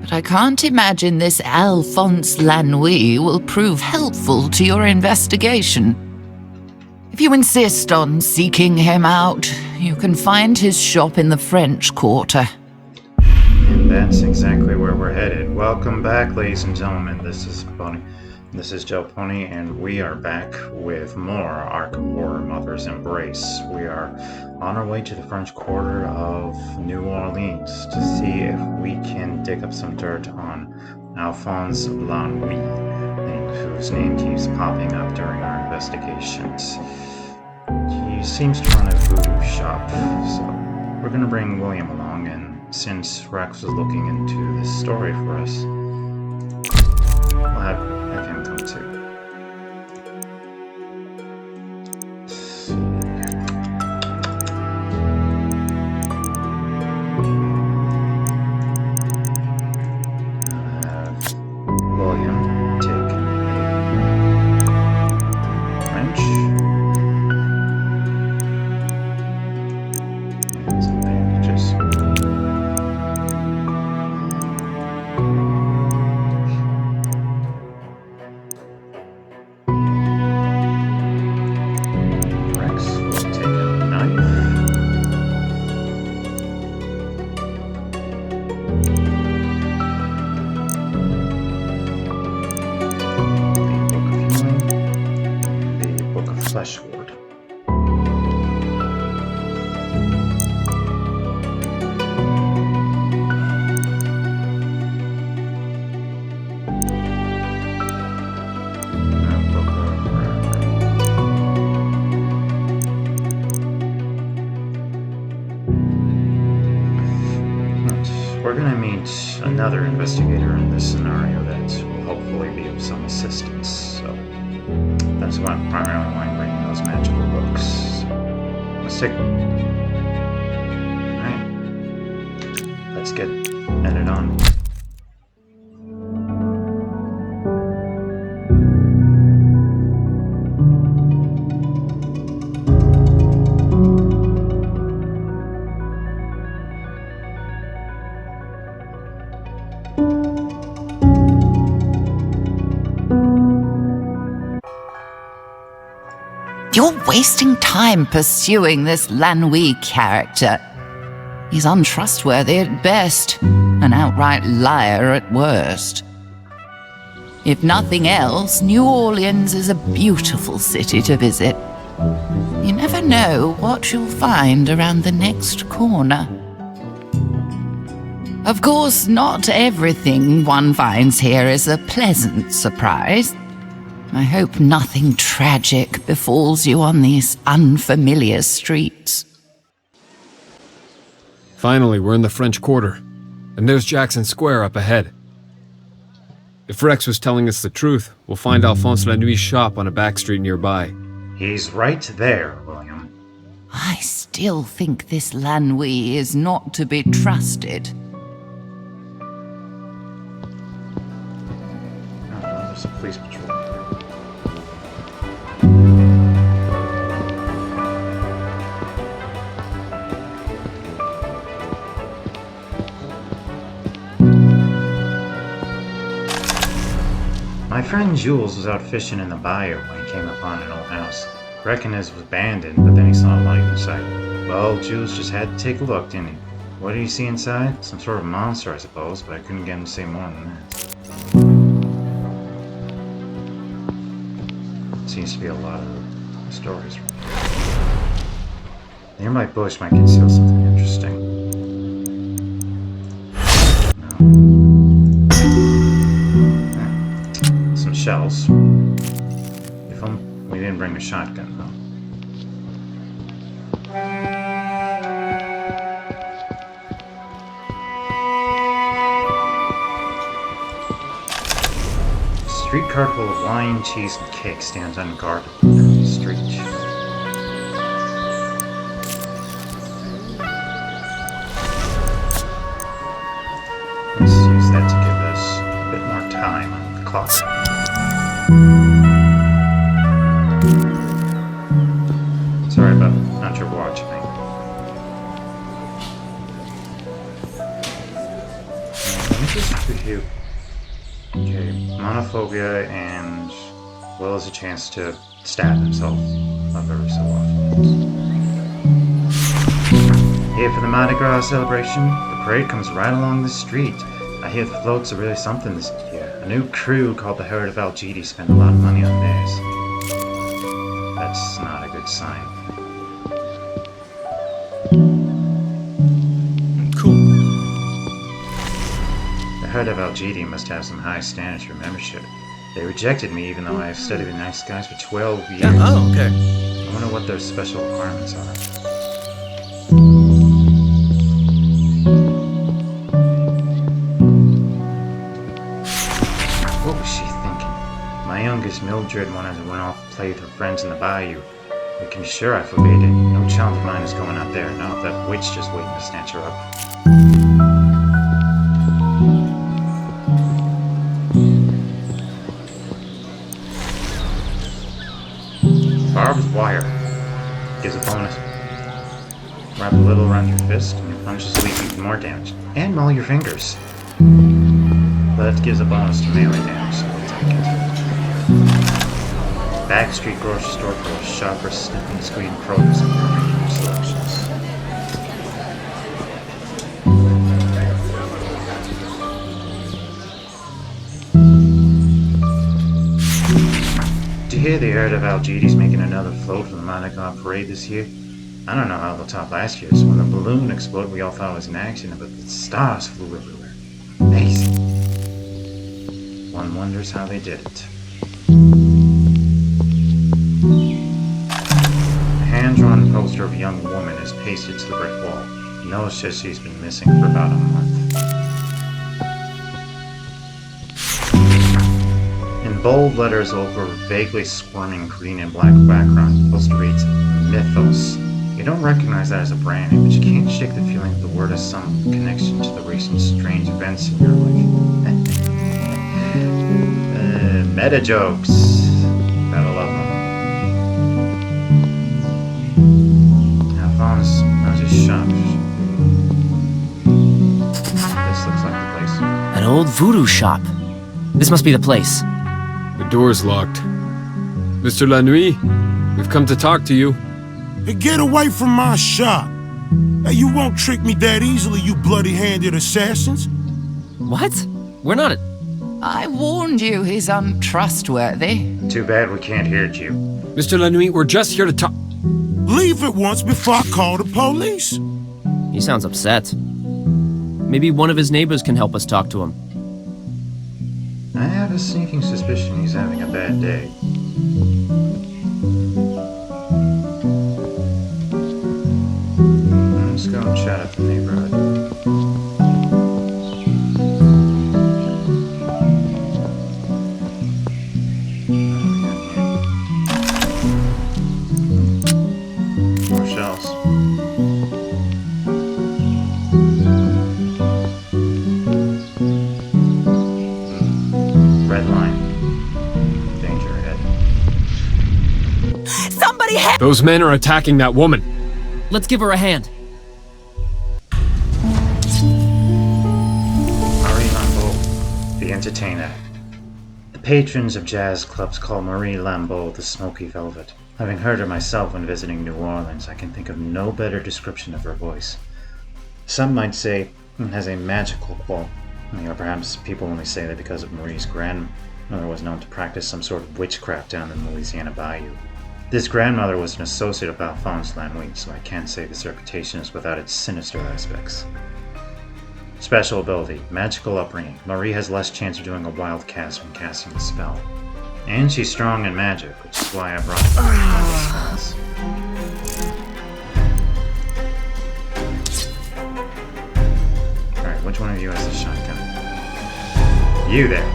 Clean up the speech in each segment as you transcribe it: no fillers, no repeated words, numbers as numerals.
but I can't imagine this Alphonse Lanouille will prove helpful to your investigation. If you insist on seeking him out, you can find his shop in the French Quarter. And that's exactly where we're headed. Welcome back, ladies and gentlemen. This is Joe Pony, and we are back with more Arkham Horror Mother's Embrace. We are on our way to the French Quarter of New Orleans to see if we can dig up some dirt on Alphonse Lanouille, whose name keeps popping up during our investigations. He seems to run a voodoo shop, so we're going to bring William along, and since Rex was looking into this story for us, we'll have him come too. William take a wrench and some bandages. Rex will take a knife. The Book of Flesh Ward. We're going to meet another investigator in this scenario that will hopefully be of some assistance. So that's why I'm primarily why I'm bringing those magical books. Let's take them. Alright. Let's get at it on. You're wasting time pursuing this Lanouille character. He's untrustworthy at best, an outright liar at worst. If nothing else, New Orleans is a beautiful city to visit. You never know what you'll find around the next corner. Of course, not everything one finds here is a pleasant surprise. I hope nothing tragic befalls you on these unfamiliar streets. Finally, we're in the French Quarter, and there's Jackson Square up ahead. If Rex was telling us the truth, we'll find Alphonse Lanouille's shop on a back street nearby. He's right there, William. I still think this Lanouille is not to be trusted. Oh, there's a police patrol. My friend Jules was out fishing in the bayou when he came upon an old house. Reckon his was abandoned, but then he saw a light inside. Well, Jules just had to take a look, didn't he? What did he see inside? Some sort of monster, I suppose, but I couldn't get him to say more than that. Seems to be a lot of stories. The nearby bush might conceal something interesting. No. Some shells. If we didn't bring a shotgun, though. A streetcar full of wine, cheese, and cake stands unguarded in the street. Let's use that to give us a bit more time on the clock. Sorry about not your watch, mate. just for you. Okay, monophobia and well as a chance to stab himself every so often. Here for the Mardi Gras celebration. The parade comes right along the street. I hear the floats are really something this year. A new crew called the Herd of Algidi spent a lot of money on theirs. That's not a good sign. Cool. The Herd of Algidi must have some high standards for membership. They rejected me even though I have studied with nice guys for 12 years. Yeah, oh, okay. I wonder what their special requirements are. What was she thinking? My youngest Mildred wanted to run off and play with her friends in the bayou. You can be sure I forbade it. No child of mine is going out there, not if that witch just waiting to snatch her up. Barbed wire gives a bonus. Wrap a little around your fist and your punches will leave even more damage. And maul your fingers. That gives a bonus to melee damage, so we'll take it. Backstreet grocery store for a shopper sniffing and squeezing produce and making your selections. Did you hear the Herd of Algidi's making another float for the Mardi Gras parade this year? I don't know how they'll top last year's. When the balloon exploded, we all thought it was an accident, but the stars flew everywhere. Amazing. One wonders how they did it. A hand-drawn poster of a young woman is pasted to the brick wall. No, says she's been missing for about a month. In bold letters over vaguely squirming green and black background, the poster reads, Mythos. You don't recognize that as a brand name, but you can't shake the feeling that the word has some connection to the recent strange events in your life. Meta jokes. Gotta love them. Alphonse, how's your shop? This looks like the place. An old voodoo shop. This must be the place. The door's locked. Mr. La Nuit, we've come to talk to you. Hey, get away from my shop. Hey, you won't trick me that easily, you bloody-handed assassins. What? We're not... I warned you he's untrustworthy. Too bad we can't hear you. Mr. La Nuit, we're just here to talk. Leave at once before I call the police. He sounds upset. Maybe one of his neighbors can help us talk to him. I have a sneaking suspicion he's having a bad day. Let's go and chat up the neighborhood. More shells. Red line. Danger ahead. Somebody help! Those men are attacking that woman. Let's give her a hand. Marie Lambeau, the entertainer. The patrons of jazz clubs call Marie Lambeau the Smoky Velvet. Having heard her myself when visiting New Orleans, I can think of no better description of her voice. Some might say it has a magical quality, or perhaps people only say that because of Marie's grandmother was known to practice some sort of witchcraft down in the Louisiana bayou. This grandmother was an associate of Alphonse Lanouille, so I can't say this reputation is without its sinister aspects. Special ability, magical upbringing. Marie has less chance of doing a wild cast when casting the spell. And she's strong in magic, which is why I brought the spells. Alright, which one of you has the shotgun? You there.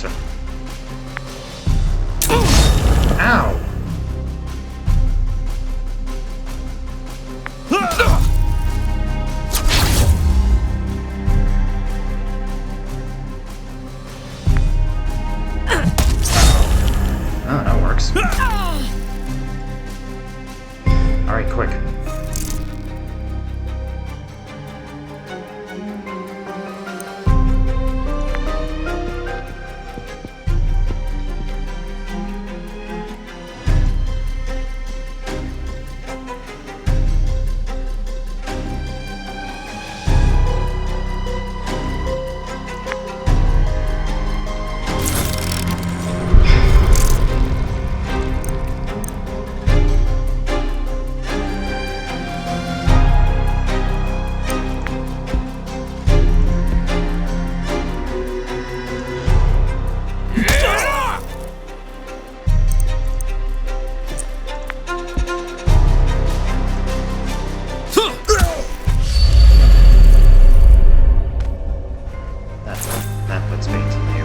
officer. Ow! Oh, that works. Alright, quick. That puts me to you.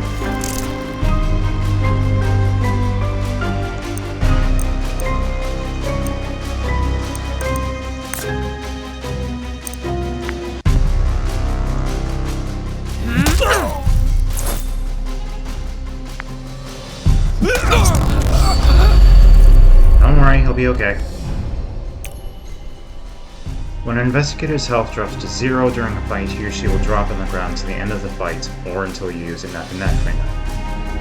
Don't worry, he'll be okay. When an investigator's health drops to 0 during a fight, he or she will drop on the ground to the end of the fight, or until you use a net finger.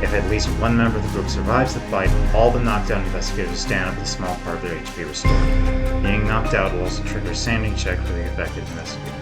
If at least one member of the group survives the fight, all the knocked out investigators stand up with a small part of their HP restored. Being knocked out will also trigger a standing check for the affected investigator.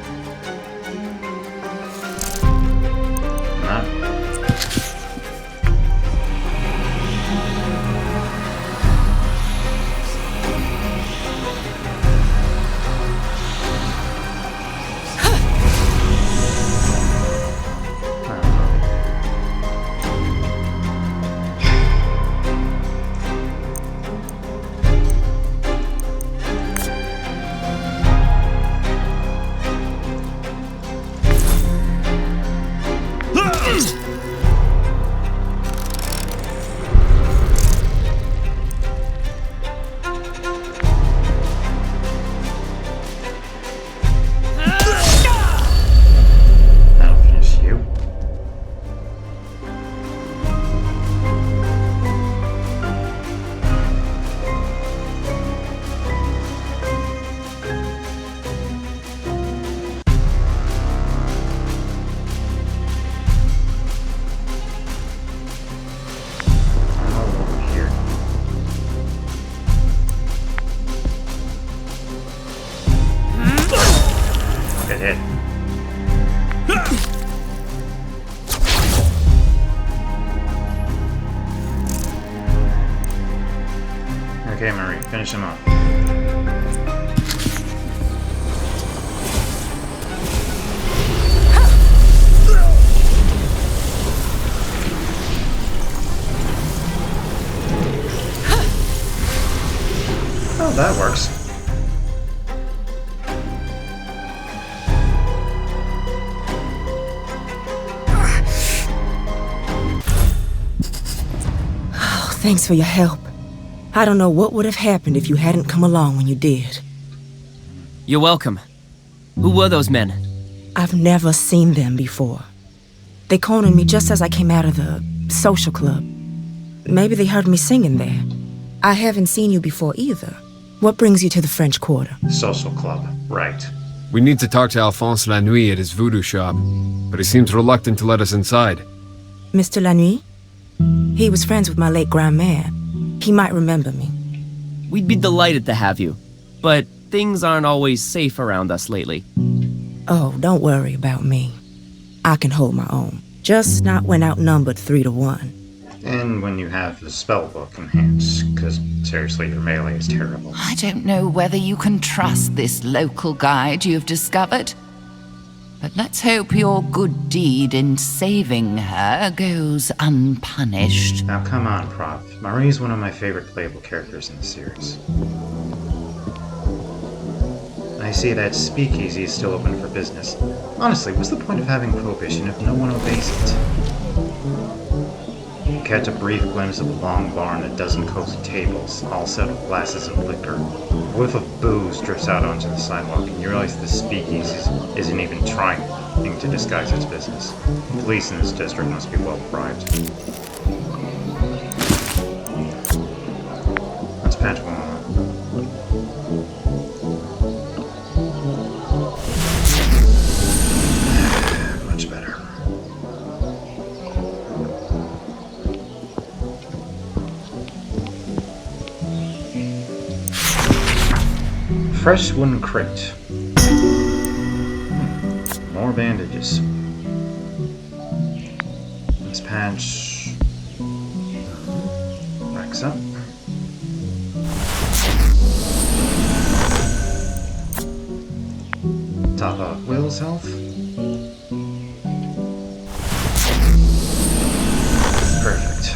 Good hit. Okay, Marie, finish him off. Oh, that works. Oh, thanks for your help. I don't know what would have happened if you hadn't come along when you did. You're welcome. Who were those men? I've never seen them before. They cornered me just as I came out of the social club. Maybe they heard me singing there. I haven't seen you before either. What brings you to the French Quarter? Social club, right. We need to talk to Alphonse Lanuit at his voodoo shop, but he seems reluctant to let us inside. Mr. Lanuit? He was friends with my late grandmère. He might remember me. We'd be delighted to have you, but things aren't always safe around us lately. Oh, don't worry about me. I can hold my own. Just not when outnumbered 3-1. And when you have the spell book in hand, because seriously, your melee is terrible. I don't know whether you can trust this local guide you've discovered. But let's hope your good deed in saving her goes unpunished. Now come on, Prof. Marie's one of my favorite playable characters in the series. I see that speakeasy is still open for business. Honestly, what's the point of having prohibition if no one obeys it? You catch a brief glimpse of a long bar and a dozen cozy tables, all set with glasses of liquor. A whiff of booze drifts out onto the sidewalk, and you realize the speakeasy isn't even trying to disguise its business. The police in this district must be well bribed. Let's patch one more. Much better. Fresh wooden crate. More bandages. Let's patch Rex up. Top of Will's health. Perfect.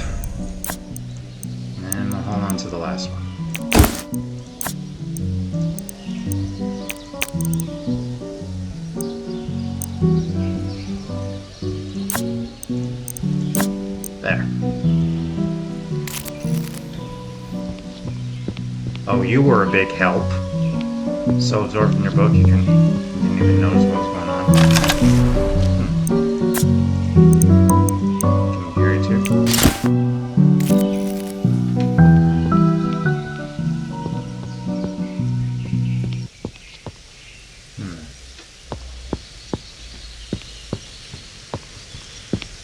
And we'll hold on to the last one. There. Oh, you were a big help. So absorbed in your book you didn't even notice what was going on. Can you hear it too?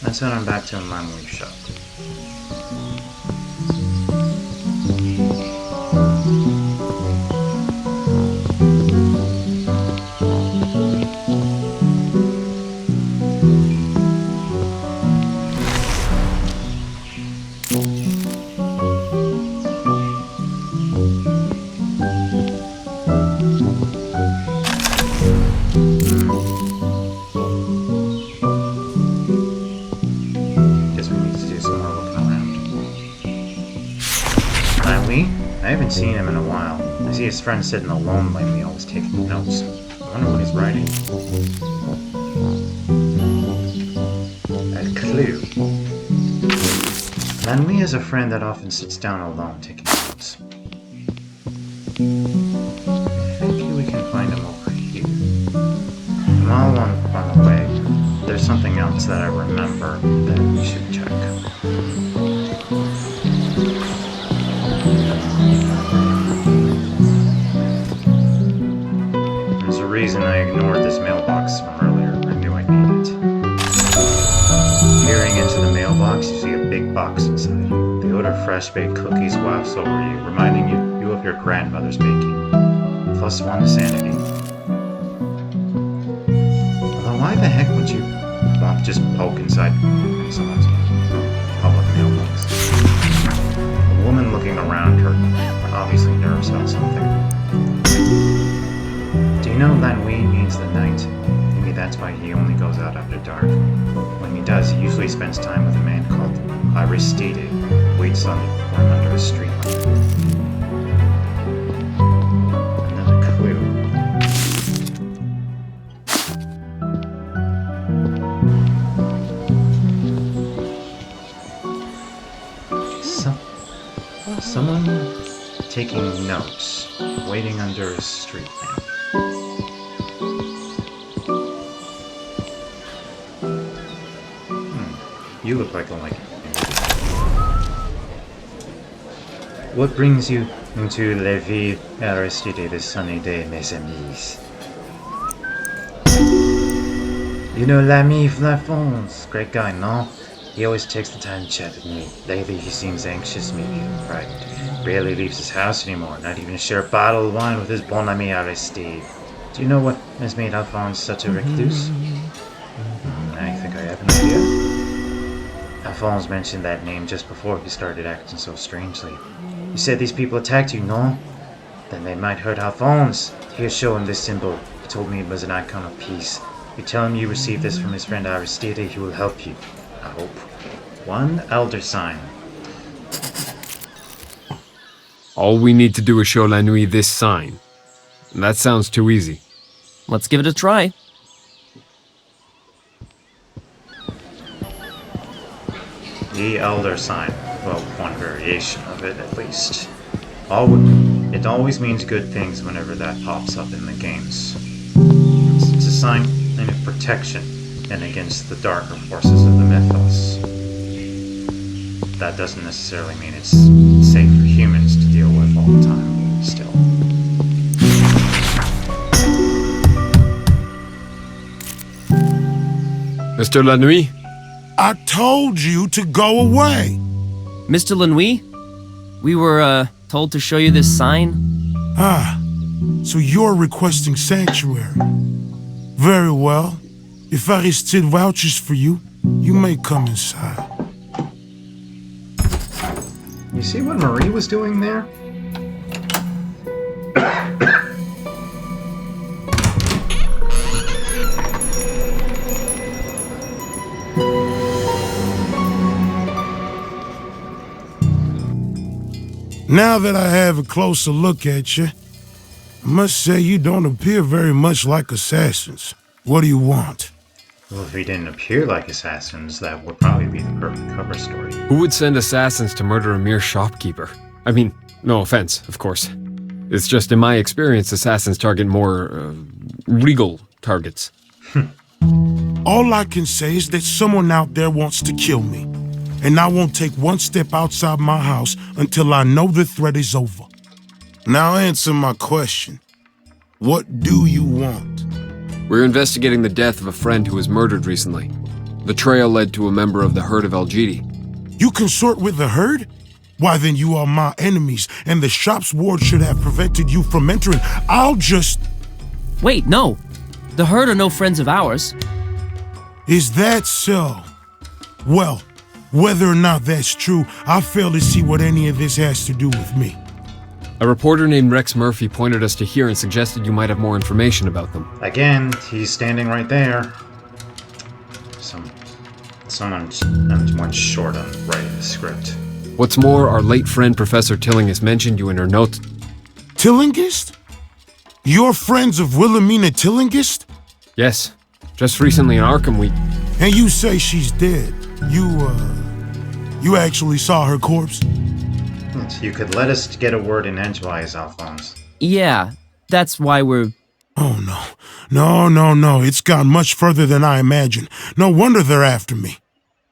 Let's head on back to the Lamley shop. I haven't seen him in a while. I see his friend sitting alone lately, always taking notes. I wonder what he's writing. A clue. Lanui is a friend that often sits down alone, taking notes. I think we can find him over here. And while on the way, there's something else that I remember that we should check. Reason I ignored this mailbox from earlier. I knew I'd need it. Peering into the mailbox, you see a big box inside. The odor of fresh baked cookies wafts over you, reminding you of your grandmother's baking. +1 sanity. Although why the heck would you want to just poke inside someone's public mailbox? A woman looking around her, obviously nervous about something. Do you know Lanui means the night? Maybe that's why he only goes out after dark. When he does, he usually spends time with a man called Aristide, who waits on the corner under a street lamp. Another clue. Someone taking notes, waiting under a street lamp. You look like a What brings you into La Ville Aristide this sunny day, mes amis? You know l'ami Flafons, great guy, no? He always takes the time to chat with me. Lately he seems anxious, maybe even frightened. Rarely leaves his house anymore, not even to share a bottle of wine with his bon ami Aristide. Do you know what has made Alphonse such a recluse? I think I have an idea. Alphonse mentioned that name just before he started acting so strangely. You said these people attacked you, no? Then they might hurt Alphonse. Here, show him this symbol. He told me it was an icon of peace. You tell him you received this from his friend Aristide, he will help you. I hope. 1 elder sign. All we need to do is show Lanui this sign. That sounds too easy. Let's give it a try. The Elder Sign. Well, one variation of it, at least. It always means good things whenever that pops up in the games. It's a sign of protection and against the darker forces of the mythos. That doesn't necessarily mean it's safe for humans to deal with all the time, but still. Mr. La Nuit? I told you to go away. Mr. Lanui, we were, told to show you this sign. Ah, so you're requesting sanctuary. Very well. If Aristide vouches for you, you may come inside. You see what Marie was doing there? Now that I have a closer look at you, I must say you don't appear very much like assassins. What do you want? Well, if we didn't appear like assassins, that would probably be the perfect cover story. Who would send assassins to murder a mere shopkeeper? I mean, no offense, of course. It's just in my experience, assassins target more, regal targets. All I can say is that someone out there wants to kill me. And I won't take one step outside my house until I know the threat is over. Now answer my question. What do you want? We're investigating the death of a friend who was murdered recently. The trail led to a member of the herd of Algidi. You consort with the herd? Why then you are my enemies, and the shop's ward should have prevented you from entering. I'll just... Wait, no. The herd are no friends of ours. Is that so? Well, whether or not that's true, I fail to see what any of this has to do with me. A reporter named Rex Murphy pointed us to here and suggested you might have more information about them. Again, he's standing right there. Someone's short on writing the script. What's more, our late friend Professor Tillinghast mentioned you in her notes. Tillinghast? You're friends of Wilhelmina Tillinghast? Yes. Just recently in Arkham, And you say she's dead. You actually saw her corpse? You could let us get a word in edgewise, Alphonse. Yeah, that's why we're... Oh, no. It's gone much further than I imagined. No wonder they're after me.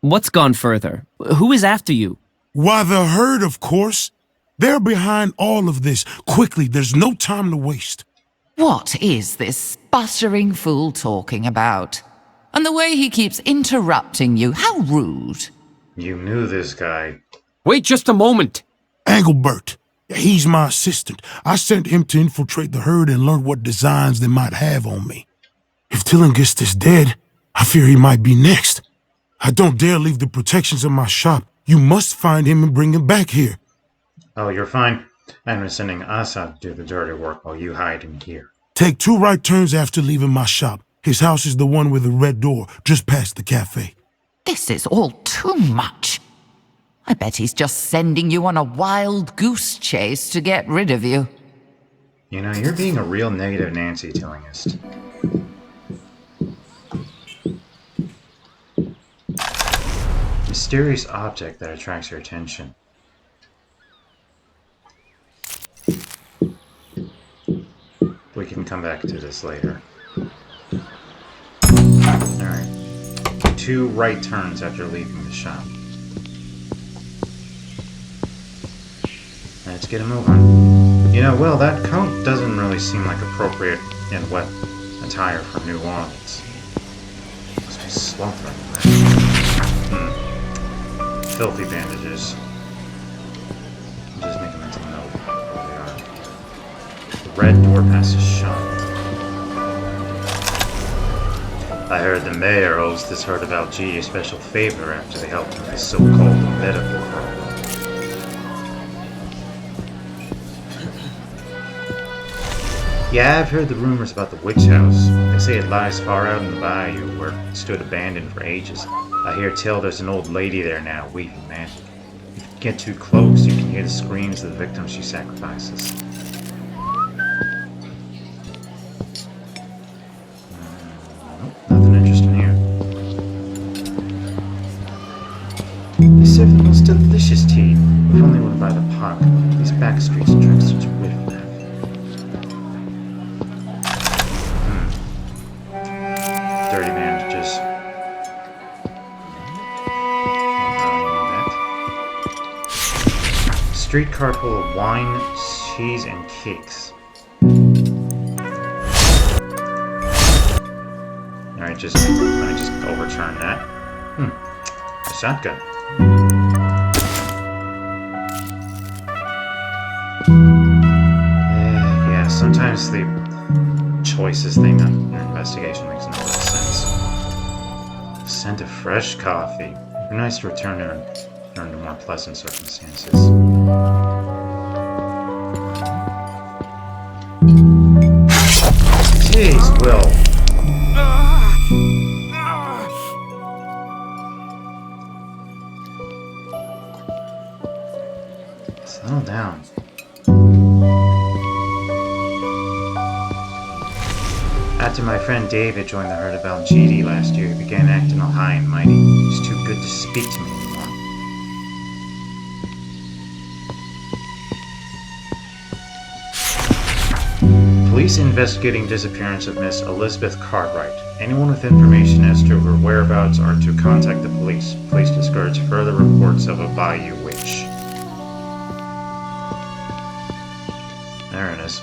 What's gone further? Who is after you? Why, the herd, of course. They're behind all of this. Quickly, there's no time to waste. What is this sputtering fool talking about? And the way he keeps interrupting you, how rude. You knew this guy. Wait just a moment! Engelbert. He's my assistant. I sent him to infiltrate the herd and learn what designs they might have on me. If Tillinghast is dead, I fear he might be next. I don't dare leave the protections of my shop. You must find him and bring him back here. Oh, you're fine. I'm sending us out to do the dirty work while you hide in here. Take 2 right turns after leaving my shop. His house is the one with the red door, just past the cafe. This is all too much. I bet he's just sending you on a wild goose chase to get rid of you. You know, you're being a real negative Nancy Tillinghast. Mysterious object that attracts your attention. We can come back to this later. Alright. 2 right turns after leaving the shop. Let's get a move on. You know, well, that coat doesn't really seem like appropriate in wet attire for New Orleans. Must be sweltering there. Filthy bandages. Just make a mental note of where they are. The red door pass is shut. I heard the mayor owes this herd of Algidi a special favor after they helped with his so-called medical problem. Yeah, I've heard the rumors about the witch house. They say it lies far out in the bayou where it stood abandoned for ages. I hear tell there's an old lady there now, weaving magic. If you get too close, you can hear the screams of the victims she sacrifices. Nope, nothing interesting here. streetcar full of wine, cheese, and cakes. Alright, let me just overturn that. A shotgun. Yeah, sometimes the choices thing on an investigation makes no sense. Scent of fresh coffee. It'd be nice to return to more pleasant circumstances. Jeez, Will. Settle down. After my friend David joined the herd of LGD last year, he began acting all high and mighty. He was too good to speak to me anymore. Police investigating disappearance of Miss Elizabeth Cartwright. Anyone with information as to her whereabouts are to contact the police. Please discourage further reports of a bayou witch. There it is.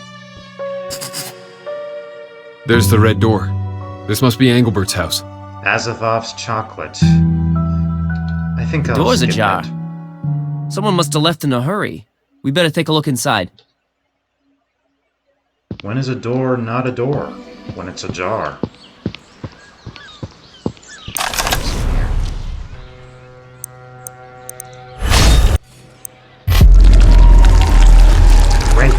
There's the red door. This must be Engelbert's house. Azathoth's chocolate. I think I'll Door's skip ajar. that. Someone must have left in a hurry. We better take a look inside. When is a door not a door? When it's ajar. Great.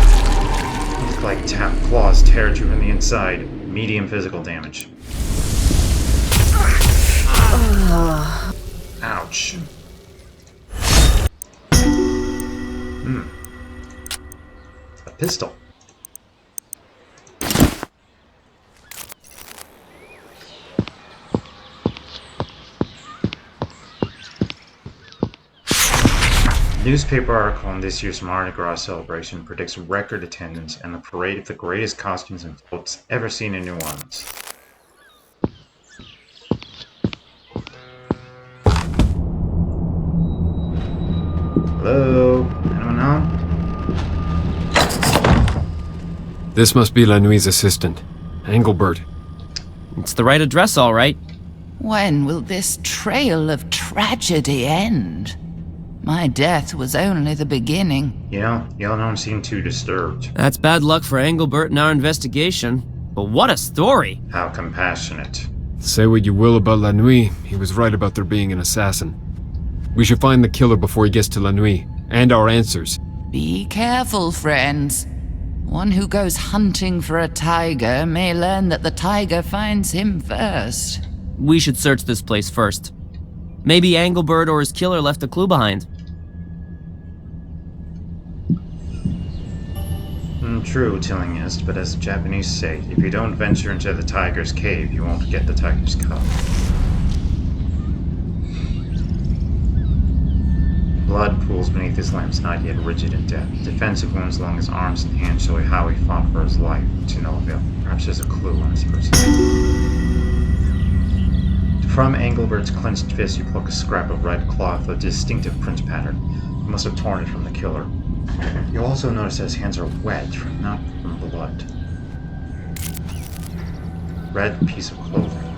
Looks like claws tear you from the inside. Medium physical damage. Ouch. A pistol. Newspaper article on this year's Mardi Gras celebration predicts record attendance and the parade of the greatest costumes and floats ever seen in New Orleans. Hello? Anyone home? This must be La Nuit's assistant, Engelbert. It's the right address, all right. When will this trail of tragedy end? My death was only the beginning. Y'all don't seem too disturbed. That's bad luck for Engelbert in our investigation. But what a story! How compassionate. Say what you will about La Nuit, he was right about there being an assassin. We should find the killer before he gets to La Nuit, and our answers. Be careful, friends. One who goes hunting for a tiger may learn that the tiger finds him first. We should search this place first. Maybe Engelbert or his killer left a clue behind. True, Tillingist, but as the Japanese say, if you don't venture into the tiger's cave, you won't get the tiger's cup. Blood pools beneath his limbs, not yet rigid in death. Defensive wounds along his arms and hands show how he fought for his life, to no avail. Perhaps there's a clue on his person. From Engelbert's clenched fist, you pluck a scrap of red cloth, a distinctive print pattern. You must have torn it from the killer. You also notice that his hands are wet, not from blood. Red piece of clothing.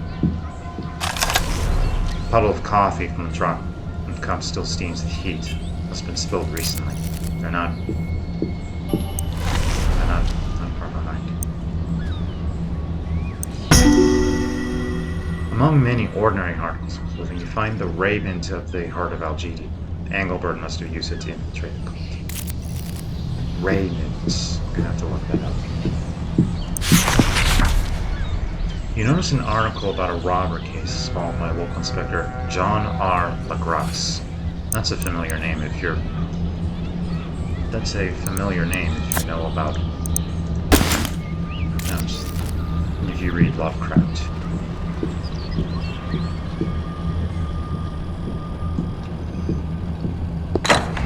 Puddle of coffee from the drop. The cup still steams the heat. Must have been spilled recently. They're not far behind. Among many ordinary articles of clothing, you find the raiment of the heart of Algidi. Engelbert must have used it to infiltrate the cult. Raymond's. I'm gonna have to look that up. You notice an article about a robbery case followed by local inspector John R. Lagrasse. That's a familiar name if you know about if you read Lovecraft.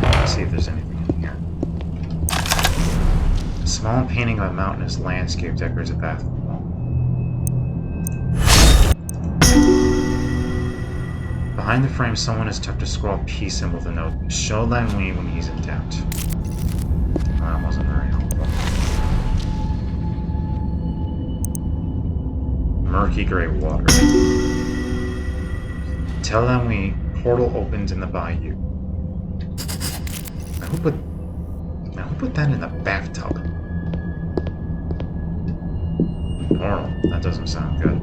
Let's see if there's anything in here. A small painting of a mountainous landscape decorates a bathroom wall. Behind the frame, someone has tucked a scrawled peace symbol with the note, "Show Lan Wei when he's in doubt." that wasn't very helpful. Murky gray water. Tell them we portal opened in the bayou. Now who put that in the bathtub? Portal. That doesn't sound good.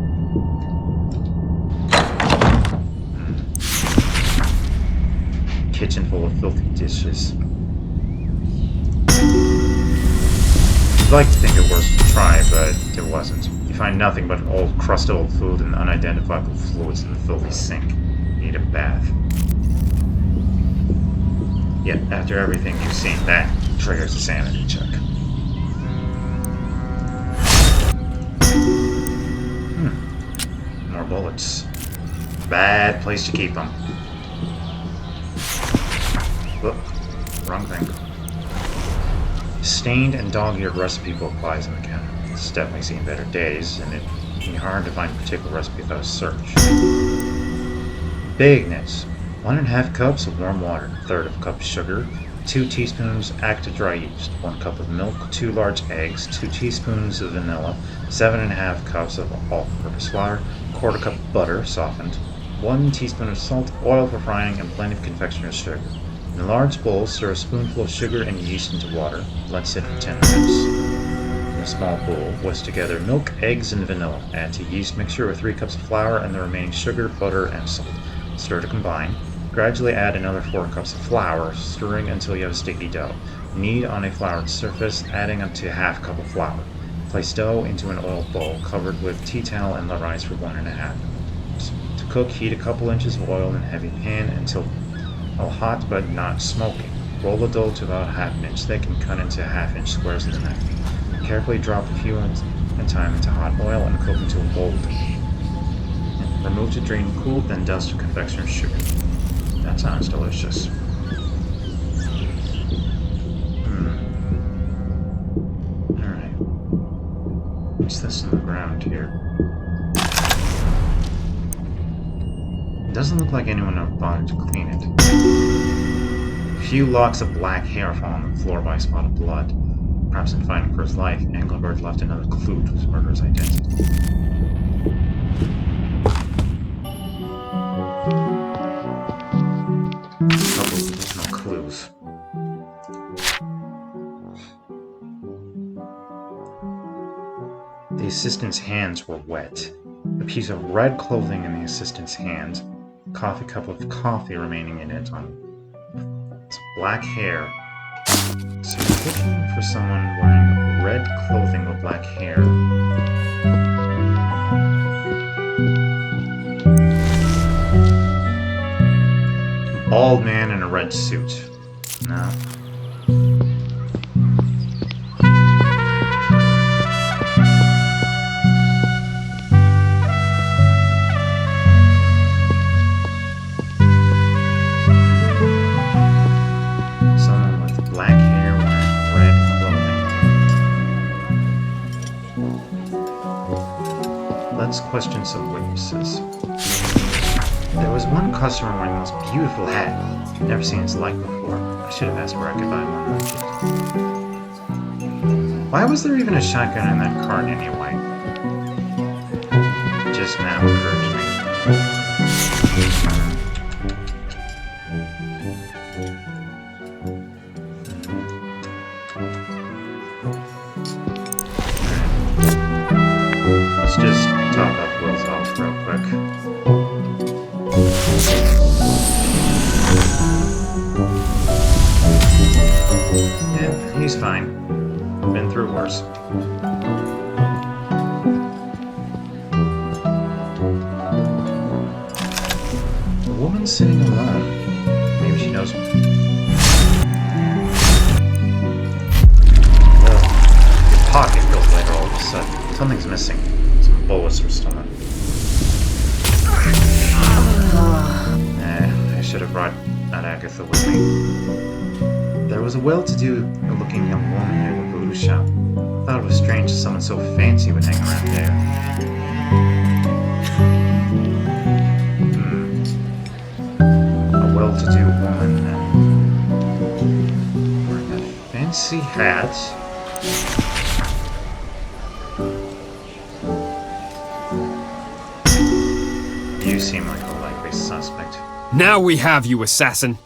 Kitchen full of filthy dishes. You'd like to think it was to try, but it wasn't. You find nothing but old, crusted old food and unidentifiable fluids in the filthy sink. You need a bath. Yet, after everything you've seen, that triggers a sanity check. More bullets. Bad place to keep them. Whoop. Wrong thing. Stained and dog-eared recipe book lies in the counter. It's definitely seen better days, and it'd be hard to find a particular recipe without a search. Bigness. 1½ cups of warm water, 1/3 of a cup of sugar, 2 teaspoons active dry yeast, 1 cup of milk, 2 large eggs, 2 teaspoons of vanilla, 7½ cups of all-purpose flour, 1/4 cup of butter, softened, 1 teaspoon of salt, oil for frying, and plenty of confectioner's sugar. In a large bowl, stir a spoonful of sugar and yeast into water. Let sit for 10 minutes. In a small bowl, whisk together milk, eggs, and vanilla. Add to yeast mixture with 3 cups of flour and the remaining sugar, butter, and salt. Stir to combine. Gradually add another 4 cups of flour, stirring until you have a sticky dough. Knead on a floured surface, adding up to ½ cup of flour. Place dough into an oiled bowl covered with tea towel and let rise for 1½ minutes. To cook, heat a couple inches of oil in a heavy pan until hot but not smoking. Roll the dough to about 1/2 inch thick and cut into 1/2-inch squares in the knife. Carefully drop a few at a time into hot oil and cook until golden. Remove to drain and cool, then dust with confectioner's sugar. That sounds delicious. Alright. What's this in the ground here? It doesn't look like anyone ever bothered to clean it. A few locks of black hair fall on the floor by a spot of blood. Perhaps in fighting for his life, Engelbert left another clue to his murderer's identity. No clues. The assistant's hands were wet. A piece of red clothing in the assistant's hand. A coffee cup with coffee remaining in it on its black hair. So you're looking for someone wearing red clothing with black hair. Bald man in a red suit. No. Someone with black hair wearing red clothing. Let's question some witnesses. There was one customer wearing the most beautiful hat. Never seen its like before. I should have asked where I could buy one like it. Why was there even a shotgun in that cart anyway? Just now occurred to me. Let's just top up Will's health real quick. Yeah, he's fine. Been through worse. The woman's sitting alone. Maybe she knows me. Well, your pocket feels lighter all of a sudden. Something's missing. Some bullets were stolen. I should have brought that Agatha with me. There was a well-to-do looking young woman near the voodoo shop. I thought it was strange that someone so fancy would hang around there. A well-to-do woman wearing that fancy hats. You seem like a likely suspect. Now we have you, assassin.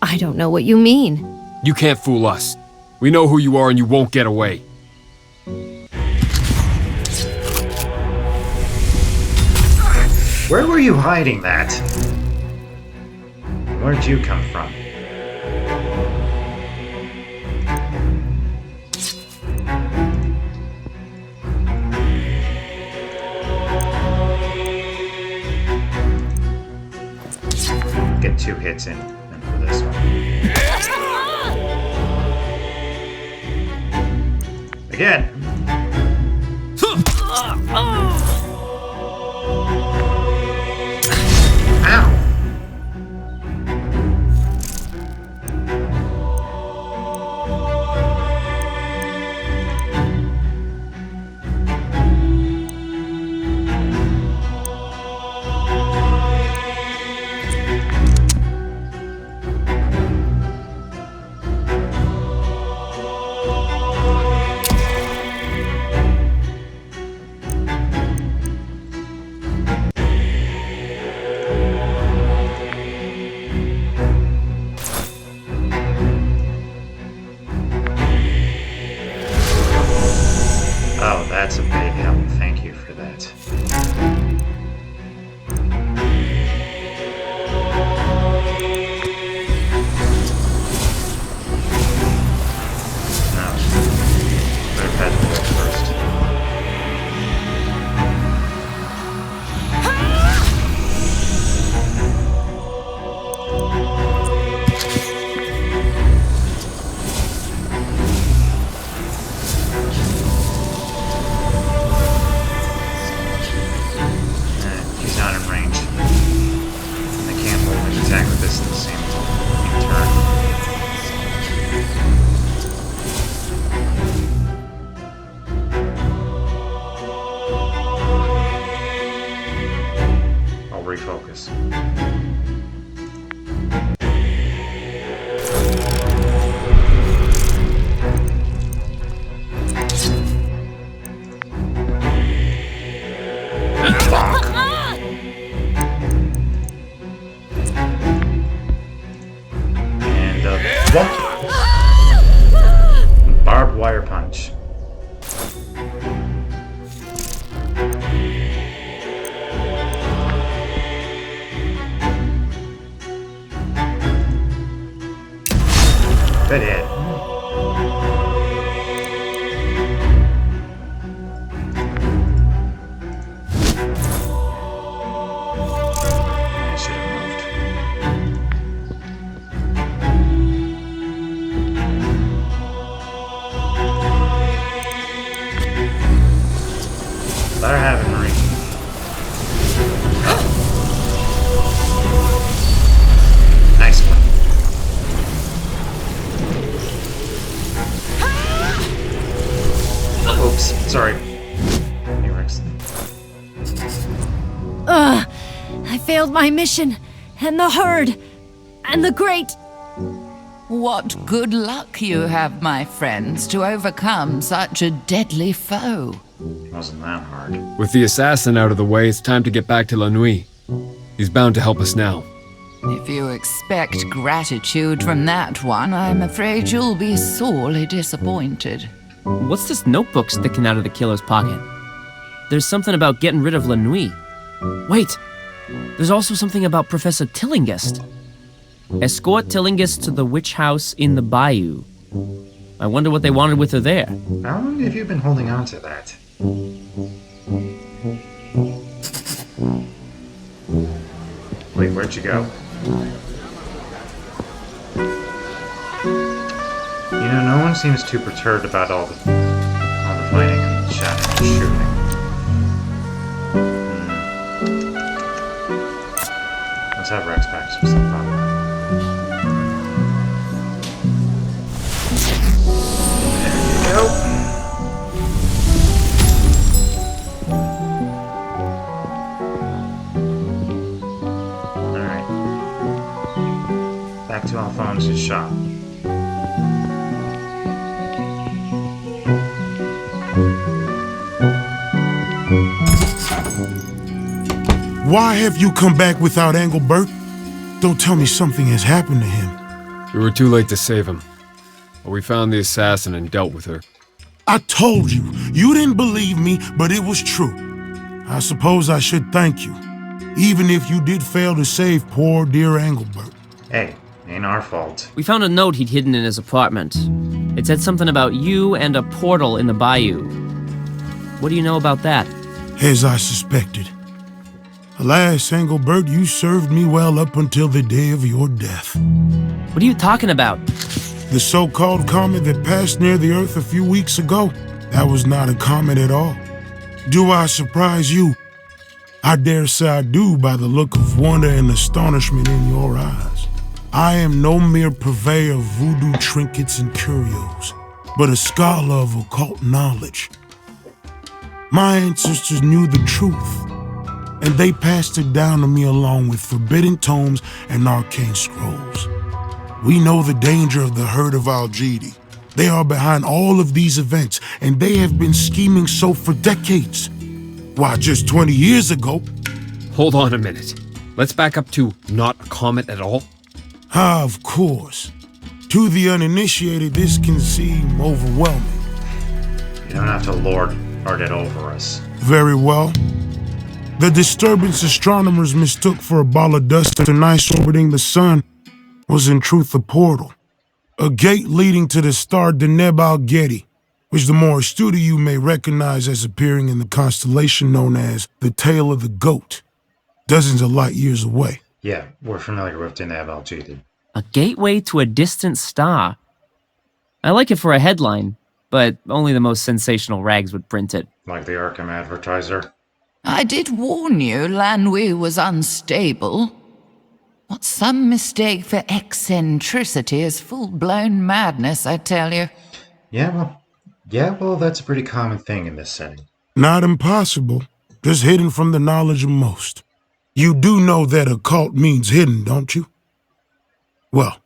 I don't know what you mean. You can't fool us. We know who you are and you won't get away. Where were you hiding that? Where'd you come from? Get 2 hits in for this one. Again! Ow! Oh, that's a big help. Thank you for that. No. Better pat the book first. He's not in range. And I can't hold an attack with this at the same turn. I'll refocus. Barbed wire punch. Good hit. I should have moved. Let her have it, Marie. Oh. Nice one. Oops, sorry. You were I failed my mission, and the herd, and the great... What good luck you have, my friends, to overcome such a deadly foe. Wasn't that hard. With the assassin out of the way, it's time to get back to La Nuit. He's bound to help us now. If you expect gratitude from that one, I'm afraid you'll be sorely disappointed. What's this notebook sticking out of the killer's pocket? There's something about getting rid of La Nuit. Wait, there's also something about Professor Tillinghast. Escort Tillinghast to the witch house in the bayou. I wonder what they wanted with her there. How long have you been holding on to that? Wait, where'd you go? You know, no one seems too perturbed about all the fighting and shouting and shooting. Let's have Rex back some fun. There you go. Alright. Back to Alphonse's shop. Why have you come back without Engelbert? Don't tell me something has happened to him. We were too late to save him. But we found the assassin and dealt with her. I told you. You didn't believe me, but it was true. I suppose I should thank you, even if you did fail to save poor dear Engelbert. Hey, ain't our fault. We found a note he'd hidden in his apartment. It said something about you and a portal in the bayou. What do you know about that? As I suspected. Alas, Engelbert, you served me well up until the day of your death. What are you talking about? The so-called comet that passed near the Earth a few weeks ago, that was not a comet at all. Do I surprise you? I dare say I do by the look of wonder and astonishment in your eyes. I am no mere purveyor of voodoo trinkets and curios, but a scholar of occult knowledge. My ancestors knew the truth, and they passed it down to me along with forbidden tomes and arcane scrolls. We know the danger of the herd of Algidi. They are behind all of these events, and they have been scheming so for decades. Why, just 20 years ago... Hold on a minute. Let's back up to not a comet at all. Ah, of course. To the uninitiated, this can seem overwhelming. You don't have to lord it over us. Very well. The disturbance astronomers mistook for a ball of dust and ice orbiting the sun was in truth a portal. A gate leading to the star Deneb al-Gedi, which the more astute of you may recognize as appearing in the constellation known as the Tail of the Goat, dozens of light years away. Yeah, we're familiar with Deneb al-Gedi. A gateway to a distant star. I like it for a headline, but only the most sensational rags would print it. Like the Arkham advertiser. I did warn you Lanwi was unstable. What some mistake for eccentricity is full-blown madness, I tell you. Yeah, well, that's a pretty common thing in this setting. Not impossible, just hidden from the knowledge of most. You do know that occult means hidden, don't you? Well,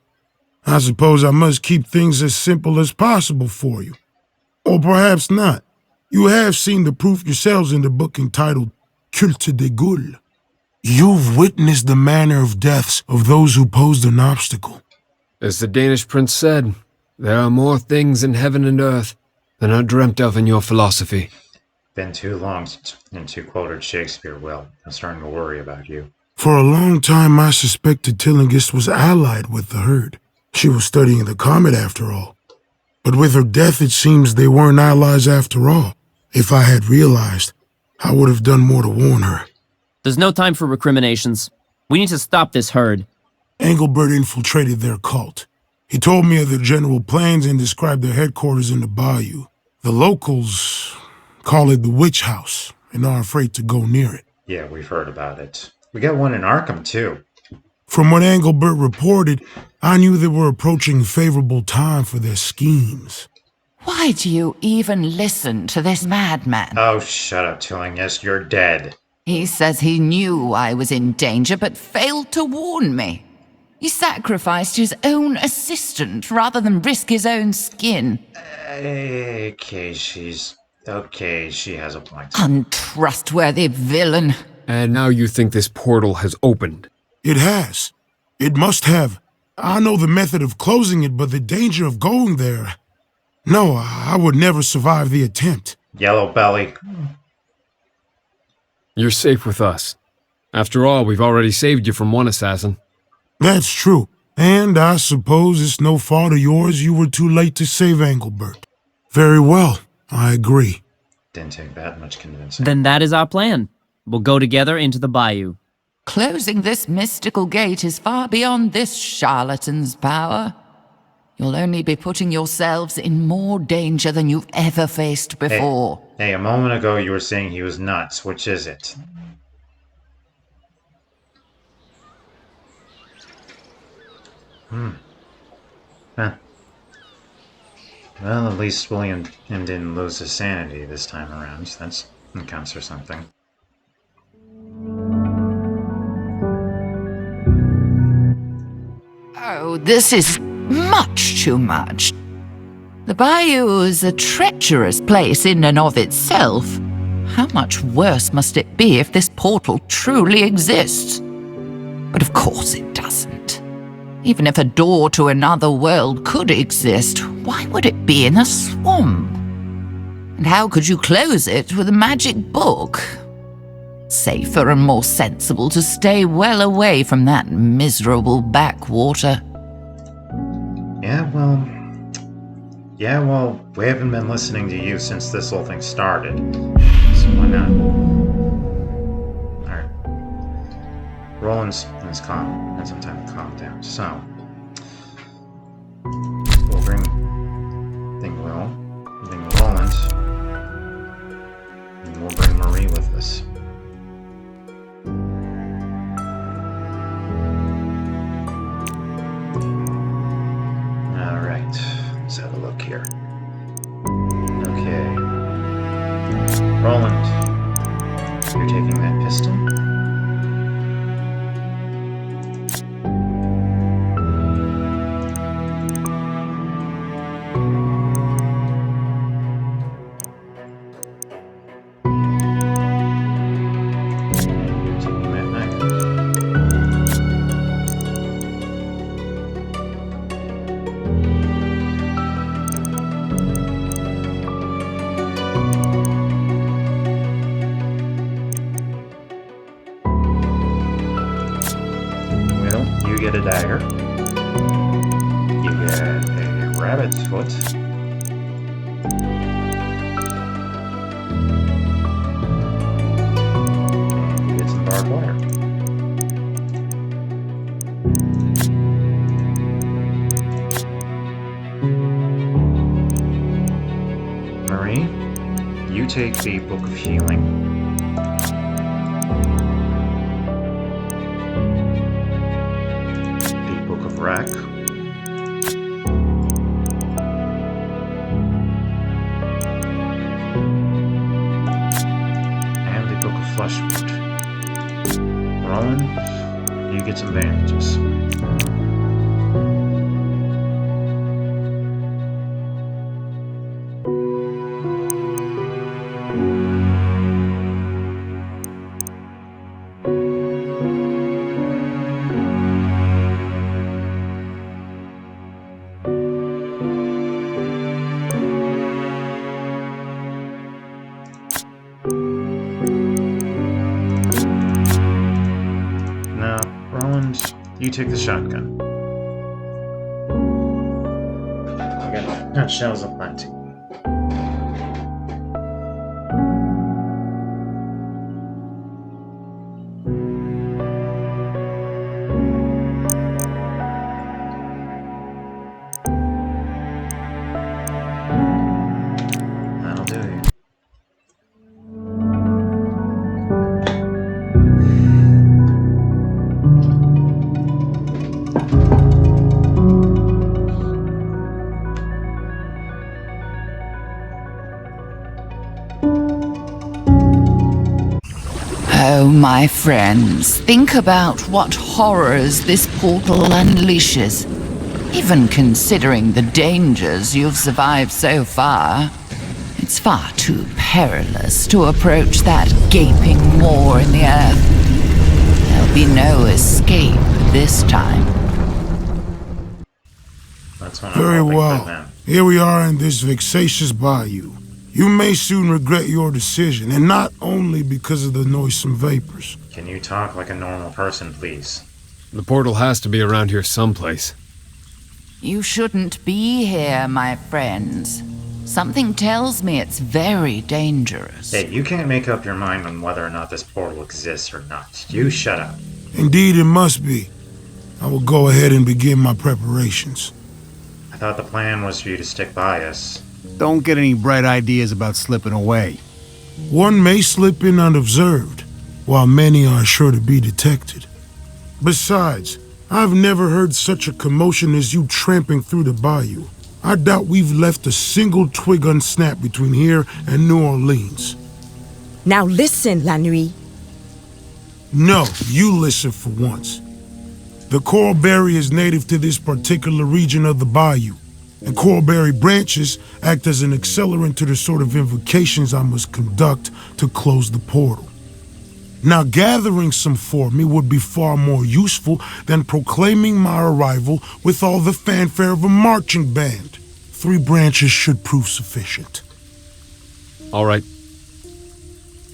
I suppose I must keep things as simple as possible for you. Or perhaps not. You have seen the proof yourselves in the book entitled Culte des Goules. You've witnessed the manner of deaths of those who posed an obstacle. As the Danish prince said, there are more things in heaven and earth than are dreamt of in your philosophy. Been too long since you quoted Shakespeare. Well, I'm starting to worry about you. For a long time, I suspected Tillinghast was allied with the herd. She was studying the comet after all. But with her death, it seems they weren't allies after all. If I had realized, I would have done more to warn her. There's no time for recriminations. We need to stop this herd. Engelbert infiltrated their cult. He told me of their general plans and described their headquarters in the bayou. The locals call it the Witch House and are afraid to go near it. Yeah, we've heard about it. We got one in Arkham, too. From what Engelbert reported, I knew they were approaching favorable time for their schemes. Why do you even listen to this madman? Oh, shut up, Tillinghast. You're dead. He says he knew I was in danger but failed to warn me. He sacrificed his own assistant rather than risk his own skin. Okay, she has a point. Untrustworthy villain. And now you think this portal has opened. It has. It must have. I know the method of closing it, but the danger of going there... No, I would never survive the attempt. Yellow belly. You're safe with us. After all, we've already saved you from one assassin. That's true. And I suppose it's no fault of yours you were too late to save Engelbert. Very well, I agree. Didn't take that much convincing. Then that is our plan. We'll go together into the bayou. Closing this mystical gate is far beyond this charlatan's power. You'll only be putting yourselves in more danger than you've ever faced before. Hey, a moment ago you were saying he was nuts. Which is it? Huh. Well, at least William didn't lose his sanity this time around. That counts for something. Oh, this is much too much. The bayou is a treacherous place in and of itself. How much worse must it be if this portal truly exists? But of course it doesn't. Even if a door to another world could exist, why would it be in a swamp? And how could you close it with a magic book? Safer and more sensible to stay well away from that miserable backwater. Yeah, well, we haven't been listening to you since this whole thing started. So why not? Alright. Roland's calm. Had some time to calm down. So, we'll bring Roland, and we'll bring Marie with us. Alright, let's have a look here. Okay. Roland, you're taking that piston? Taking that knife. Well, you get a dagger. You get a rabbit's foot. And you get some barbed wire. Marie, you take the Book of Healing. The Book of Wreck. And the Book of Fleshwood. Roland, you get some bandages. Now, Roland, you take the shotgun. I got shells aplenty. That'll do you. Oh, my friends, think about what horrors this portal unleashes. Even considering the dangers you've survived so far, it's far too perilous to approach that gaping maw in the earth. There'll be no escape this time. That's what Very I'm hoping for well. them. Here we are in this vexatious bayou. You may soon regret your decision, and not only because of the noisome vapors. Can you talk like a normal person, please? The portal has to be around here someplace. You shouldn't be here, my friends. Something tells me it's very dangerous. Hey, you can't make up your mind on whether or not this portal exists or not. You shut up. Indeed, it must be. I will go ahead and begin my preparations. I thought the plan was for you to stick by us. Don't get any bright ideas about slipping away. One may slip in unobserved, while many are sure to be detected. Besides, I've never heard such a commotion as you tramping through the bayou. I doubt we've left a single twig unsnapped between here and New Orleans. Now listen, La Nuit. No, you listen for once. The coral berry is native to this particular region of the bayou. and coralberry branches act as an accelerant to the sort of invocations I must conduct to close the portal. Now, gathering some for me would be far more useful than proclaiming my arrival with all the fanfare of a marching band. 3 branches should prove sufficient. All right.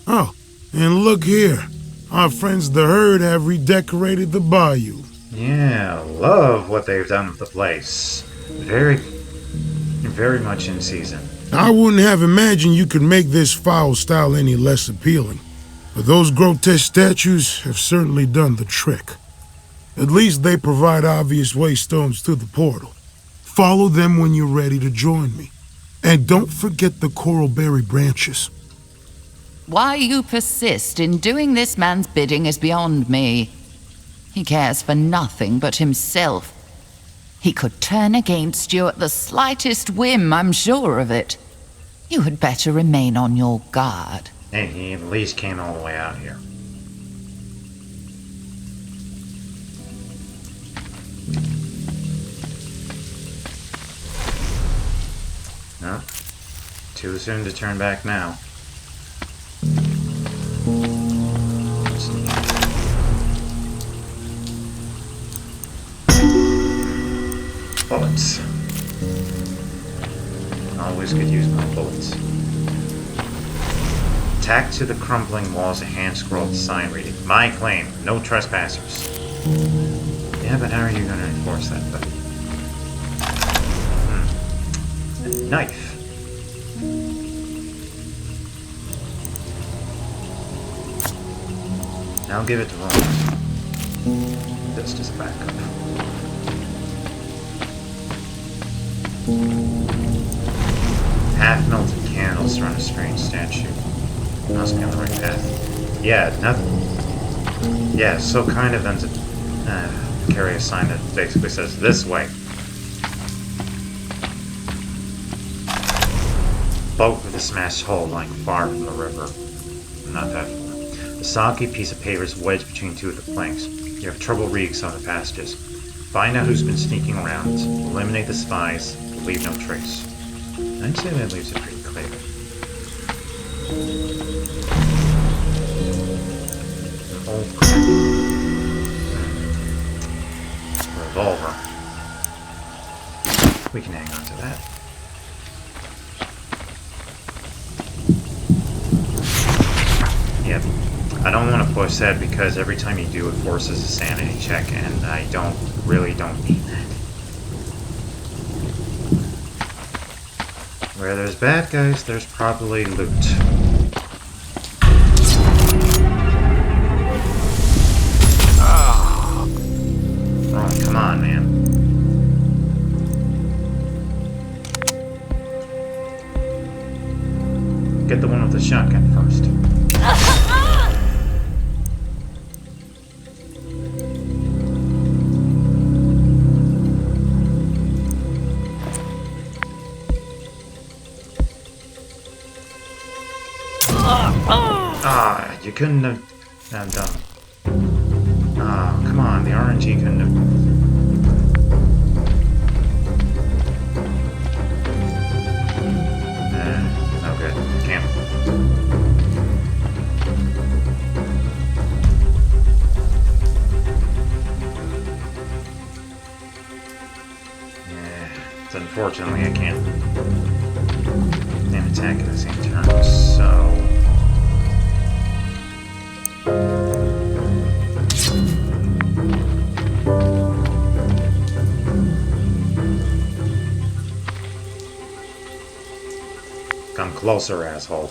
Oh, and look here. Our friends the herd have redecorated the bayou. Yeah, love what they've done with the place. Very much in season. I wouldn't have imagined you could make this foul style any less appealing. But those grotesque statues have certainly done the trick. At least they provide obvious waystones to the portal. Follow them when you're ready to join me. And don't forget the coralberry branches. Why you persist in doing this man's bidding is beyond me. He cares for nothing but himself. He could turn against you at the slightest whim, I'm sure of it. You had better remain on your guard. Hey, he at least came all the way out here. No. Too soon to turn back now. Bullets. Always could use more bullets. Tacked to the crumbling walls, a hand-scrawled sign reading, "My claim, no trespassers." Yeah, but how are you going to enforce that, buddy? A knife. Now give it to Ron. Just as a backup. Half-melted candles run a strange statue. Must be on the right path. Yeah, nothing. Yeah, so kind of them to carry a sign that basically says, "This way." Boat with a smashed hull lying far from the river. Not that far. A soggy piece of paper is wedged between 2 of the planks. You have trouble reading some of the passages. Find out who's been sneaking around. Eliminate the spies. Leave no trace. I'd say that leaves it pretty clear. Old revolver. We can hang on to that. Yep. I don't want to push that because every time you do it forces a sanity check, and I really don't need that. Where there's bad guys, there's probably loot. Oh, come on, man. Get the one with the shotgun first. You couldn't have done. Oh, come on, the RNG couldn't have. No good. Can't. Yeah, unfortunately I can't attack at the same turn, so. Come closer, asshole.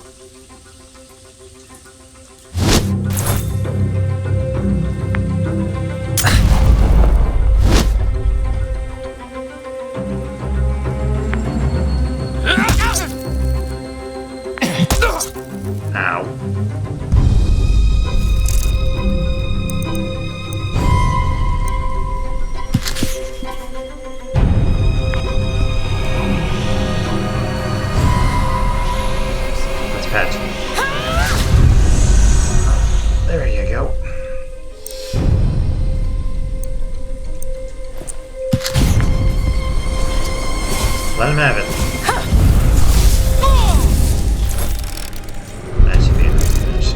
Ow. Let him have it. That should be enough finish.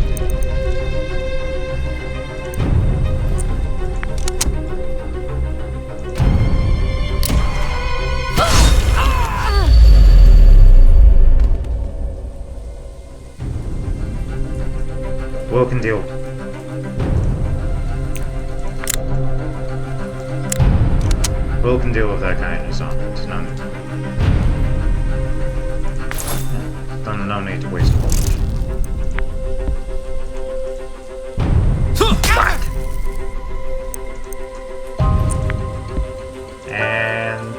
Will can deal. Will can deal with that guy in his own. There's no need. No need to waste bullets. And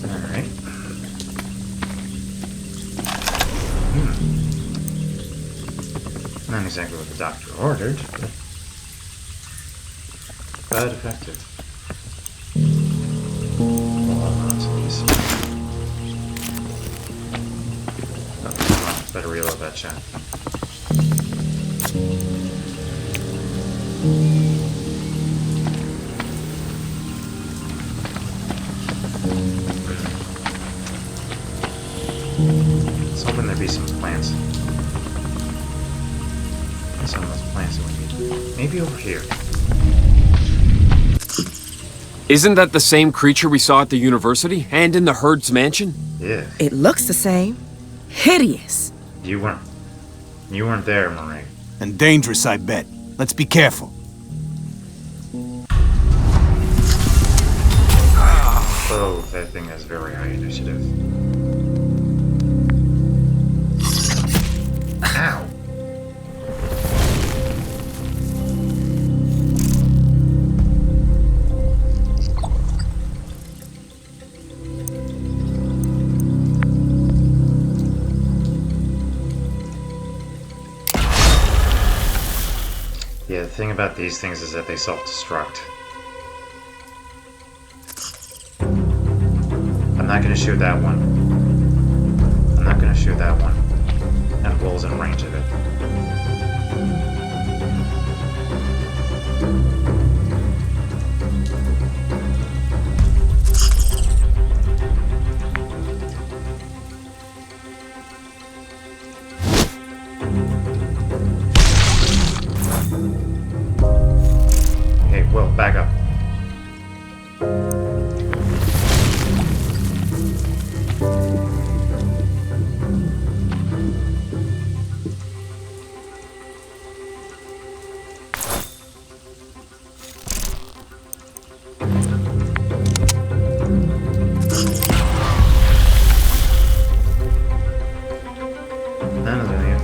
alright. Not exactly what the doctor ordered, but effective. Hold on to these. Oh, come on. Better reload that shot. Let's hoping there'd be some plants. Some of those plants that we need. Maybe over here. Isn't that the same creature we saw at the university and in the herd's mansion? Yeah. It looks the same. Hideous. You weren't there, Marie. And dangerous, I bet. Let's be careful. Oh, that thing has very high initiative. Ow! Yeah, the thing about these things is that they self-destruct. I'm not gonna shoot that one. I'm not gonna shoot that one. And Will's in range of it. Hey, Will, back up. None of them here.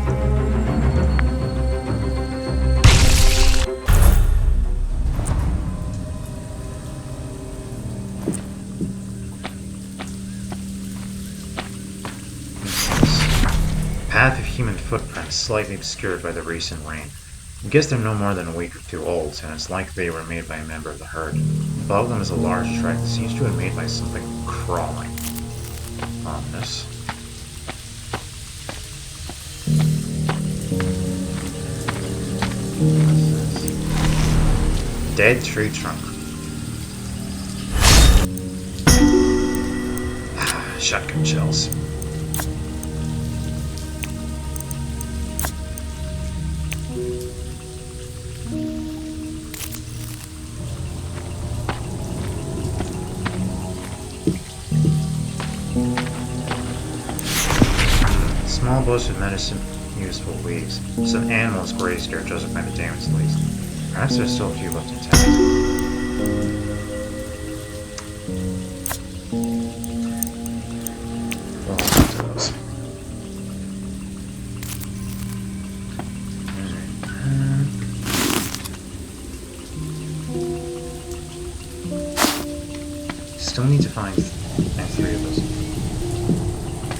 Path of human footprints slightly obscured by the recent rain. I guess they're no more than a week or two old, and it's like they were made by a member of the herd. Above them is a large track that seems to have been made by something crawling. Ominous. Dead tree trunk. Shotgun shells. Small bush of medicine useful leaves. Some animals grazed here, judging by the damaged leaves. Perhaps there's still a few left intact. Well, let's do those. Still need to find 3 of those.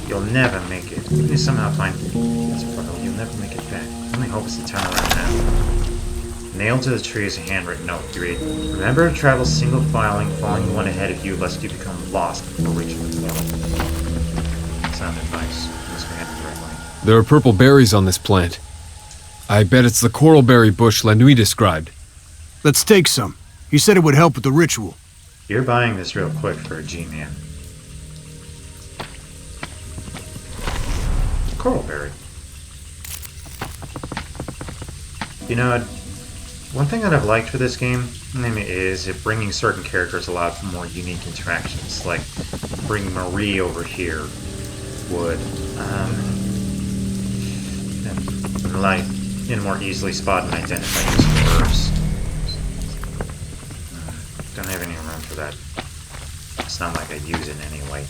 You'll never make it. Even if you somehow find this portal, you'll never make it back. The only hope is to turn around now. Nailed to the tree is a handwritten note. You read, "Remember to travel single filing, following the one ahead of you, lest you become lost before reaching the portal." Sound advice. Unless we have the right way. There are purple berries on this plant. I bet it's the coralberry bush La Nuit described. Let's take some. He said it would help with the ritual. You're buying this real quick for a G-Man. Coralberry. You know, one thing that I've liked for this game is it bringing certain characters a lot more unique interactions. Like, bringing Marie over here would, like, more easily spot and identify useful herbs. Don't have any room for that. It's not like I'd use it anyway.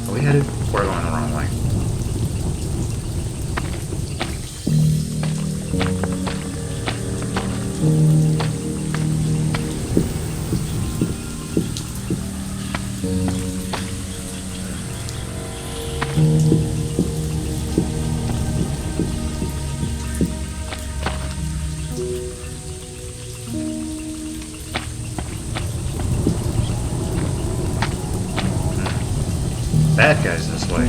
Are we headed? We're going the wrong way. Bad guys this way.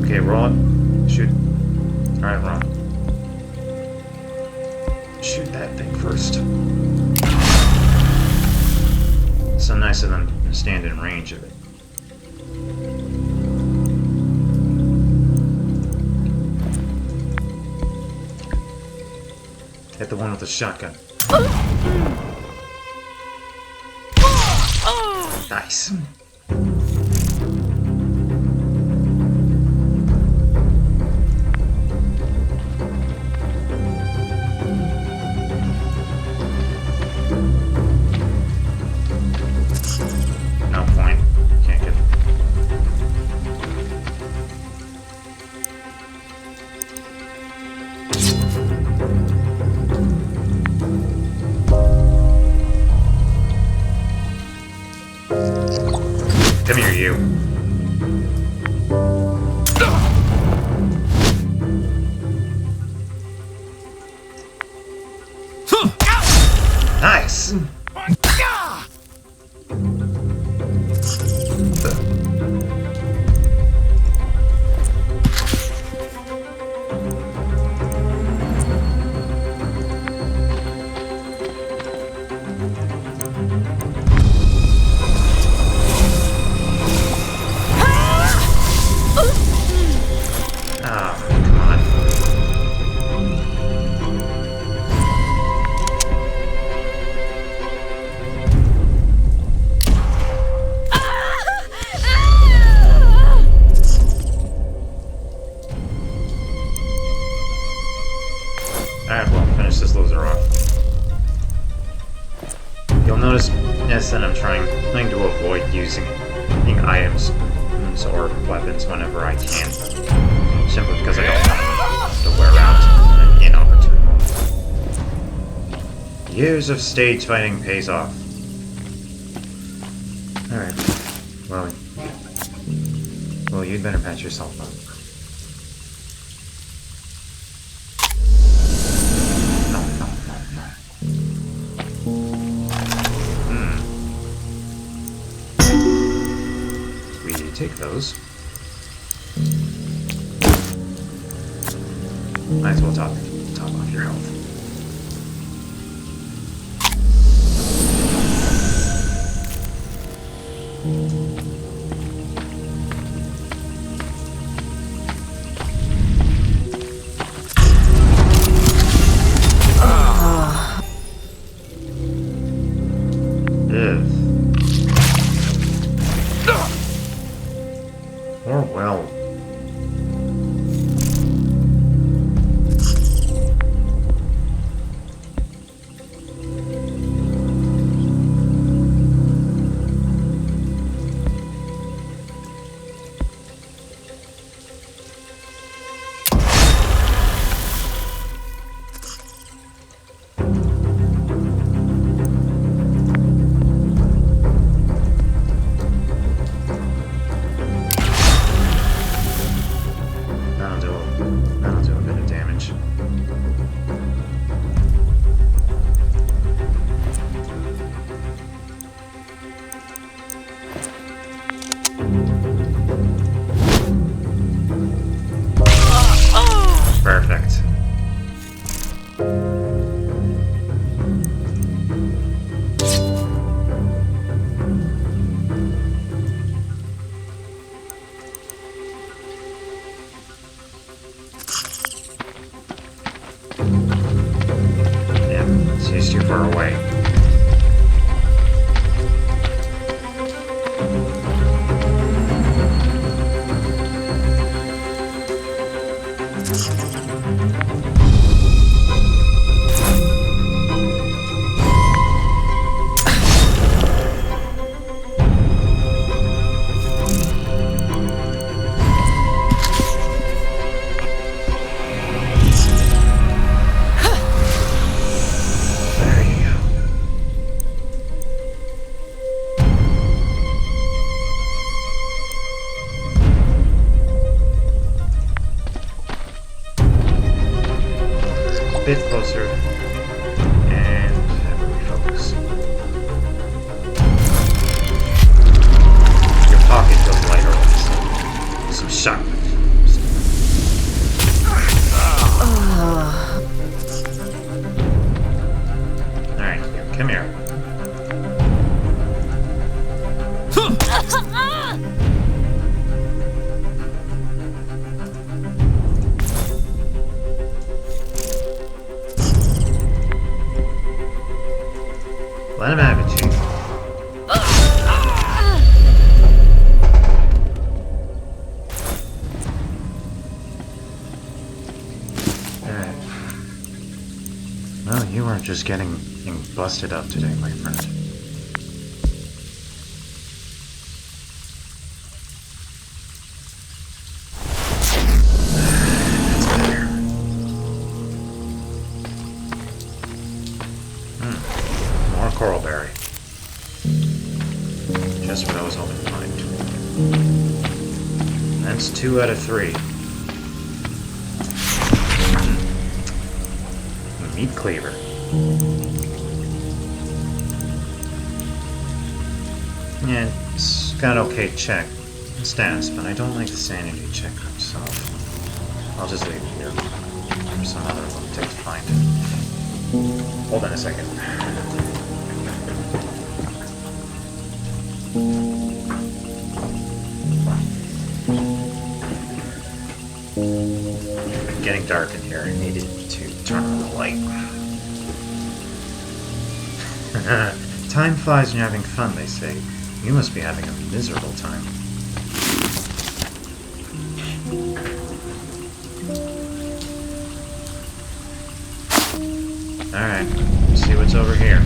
Okay, roll it. Shoot. Alright, Ron. Shoot that thing first. It's so nice of them to stand in range of it. Hit the one with the shotgun. Nice. No point. Can't get. Come here, you. Nice. Alright, well, finish this loser off. You'll notice, yes, that I'm trying to avoid using items or weapons whenever I can. Simply because I don't want them to wear out an inopportune moment. Years of stage fighting pays off. Alright. Well, you'd better patch yourself up. Take those. Might as well top off your health. Or well. He's too far away. Bit closer and refocus. Your pocket feels lighter with some sharpness. Alright, come here. Let him have it, Chief. Alright. Well, you aren't just getting busted up today, my friend. Coral berry. Just what I was hoping to find. That's 2 out of 3. Meat cleaver. Yeah, it's got okay check stats, but I don't like the sanity check myself. I'll just leave it here for some other lunatic to find. Hold on a second. It's getting dark in here. I needed to turn on the light. Time flies when you're having fun, they say. You must be having a miserable time. Alright, let's see what's over here.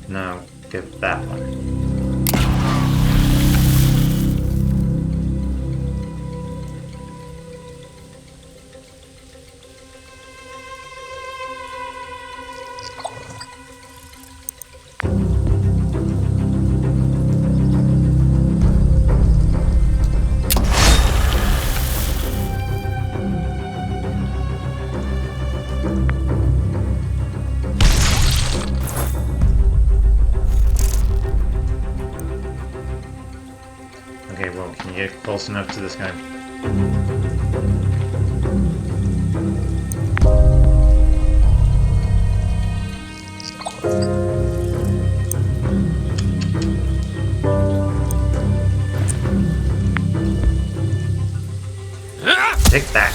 Now, get that one. Okay, well, can you get close enough to this guy? Take that!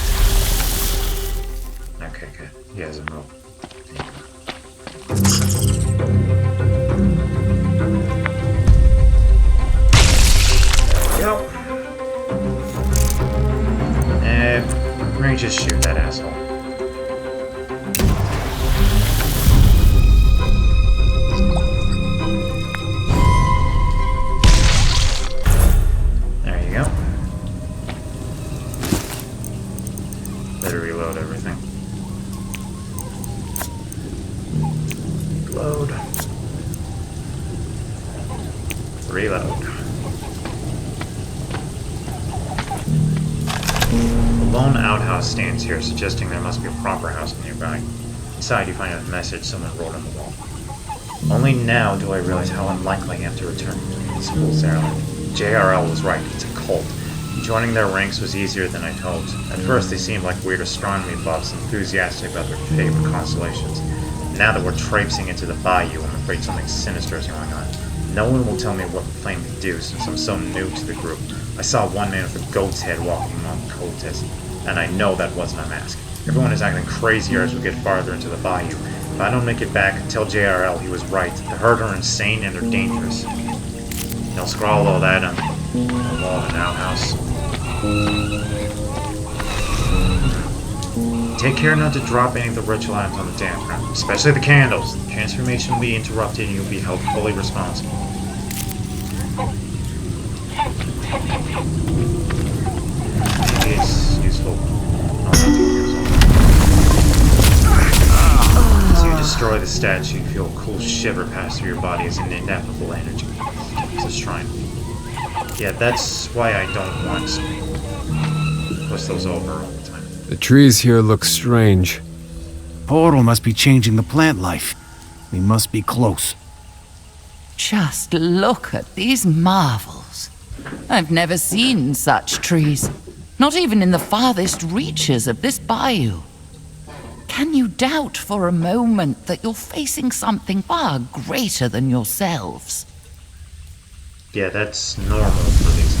Okay, good. He hasn't moved. Yep. Let me just shoot that asshole. There you go. Better reload everything. Load. Reload. A lone outhouse stands here, suggesting there must be a proper house nearby. Inside, you find a message someone wrote on the wall. Only now do I realize how unlikely I am to return to the school ceremony. JRL was right, it's a cult. Joining their ranks was easier than I'd hoped. At first, they seemed like weird astronomy buffs, enthusiastic about their favorite constellations. Now that we're traipsing into the bayou, I'm afraid something sinister is going on. No one will tell me what the flame can do, since I'm so new to the group. I saw one man with a goat's head walking among the cultists, and I know that wasn't a mask. Everyone is acting crazier as we get farther into the bayou. If I don't make it back, tell JRL he was right. The herd are insane and they're dangerous. They'll scrawl all that on the wall of an outhouse. Take care not to drop any of the ritual items on the damp ground, especially the candles. The transformation will be interrupted and you'll be held fully responsible. Maybe it's useful. As you destroy the statue, you feel a cool shiver pass through your body as an ineffable energy. It's a shrine. Yeah, that's why I don't want to push those over all the time. The trees here look strange. Portal must be changing the plant life. We must be close. Just look at these marvels. I've never seen such trees. Not even in the farthest reaches of this bayou. Can you doubt for a moment that you're facing something far greater than yourselves? Yeah, that's normal for these.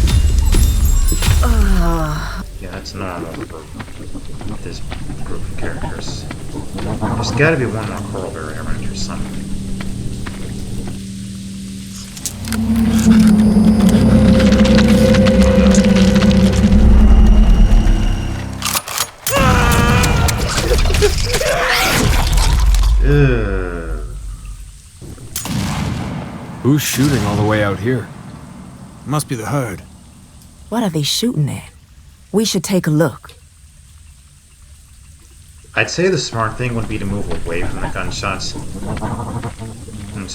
Yeah, that's normal for this group of characters. There's gotta be one more coral berry around here somewhere. Who's shooting all the way out here? Must be the herd. What are they shooting at? We should take a look. I'd say the smart thing would be to move away from the gunshots.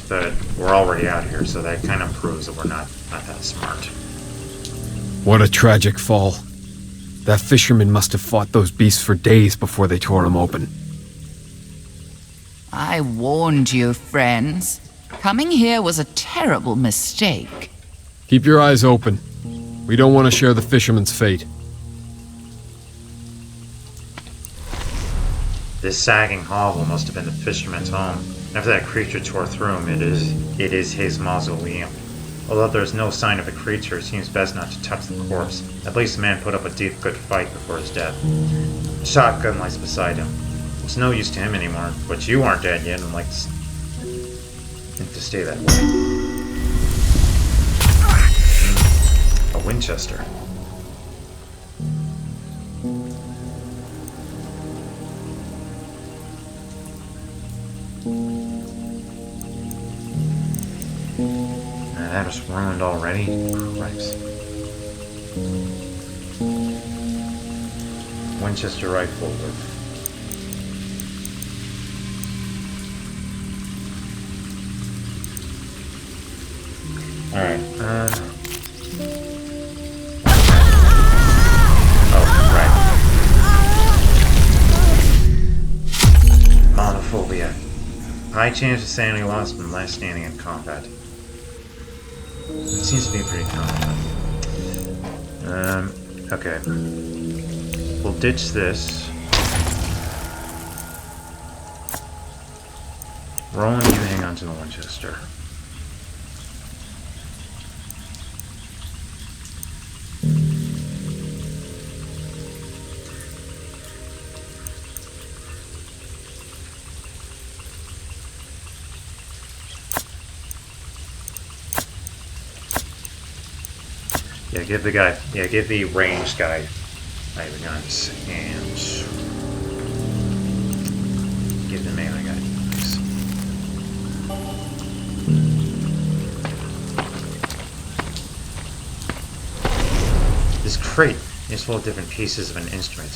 But we're already out here, so that kind of proves that we're not that smart. What a tragic fall. That fisherman must have fought those beasts for days before they tore him open. I warned you, friends. Coming here was a terrible mistake. Keep your eyes open. We don't want to share the fisherman's fate. This sagging hovel must have been the fisherman's home. After that creature tore through him, it is his mausoleum. Although there's no sign of a creature, it seems best not to touch the corpse. At least the man put up a good fight before his death. The shotgun lies beside him. It's no use to him anymore, but you aren't dead yet and like to stay that way. A Winchester. That is ruined already? Christ. Winchester rifle with... Alright, oh, right. Monophobia. High chance of sanity loss from last standing in combat. It seems to be pretty common. Okay. We'll ditch this. Roland, you hang on to the Winchester. Yeah, give the ranged guy the guns, and give the melee guy guns. This crate is full of different pieces of an instrument.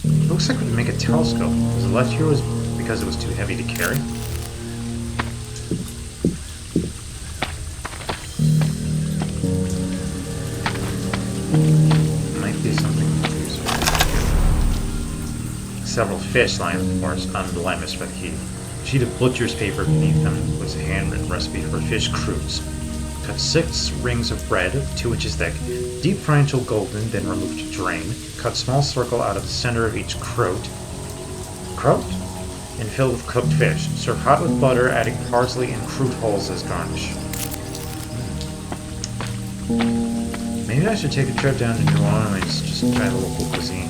It looks like we can make a telescope. Was it left here because it was too heavy to carry? Several fish lying on the floor, unblemished by the heat. A sheet of butcher's paper beneath them was a handwritten recipe for a fish cruise. Cut 6 rings of bread, 2 inches thick. Deep fry until golden, then remove to drain. Cut small circle out of the center of each croat. Croat? And fill with cooked fish. Serve hot with butter, adding parsley and fruit holes as garnish. Maybe I should take a trip down to New Orleans, just try the local cuisine.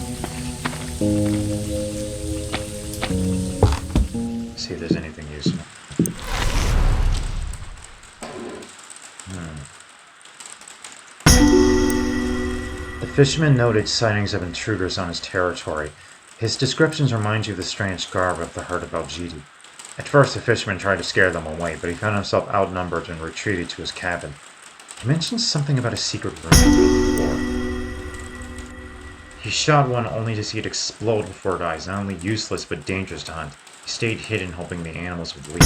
See if there's anything useful. The fisherman noted sightings of intruders on his territory. His descriptions remind you of the strange garb of the herd of Algidi. At first, the fisherman tried to scare them away, but he found himself outnumbered and retreated to his cabin. He mentioned something about a secret room under the floor. He shot one only to see it explode before his eyes, not only useless but dangerous to hunt. He stayed hidden, hoping the animals would leave.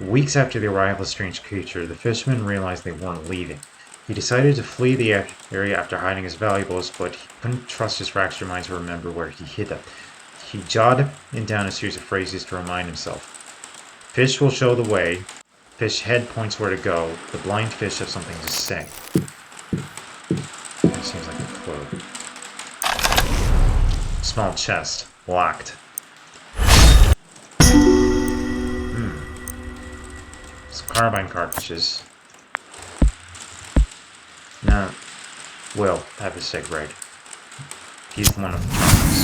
Weeks after the arrival of the strange creature, the fisherman realized they weren't leaving. He decided to flee the area after hiding his valuables, but he couldn't trust his fractured mind to remember where he hid them. He jotted down a series of phrases to remind himself. Fish will show the way. Fish head points where to go. The blind fish have something to say. That seems like a clue. Small chest. Locked. Some carbine cartridges. No. Will, have a cigarette. He's one of the targets.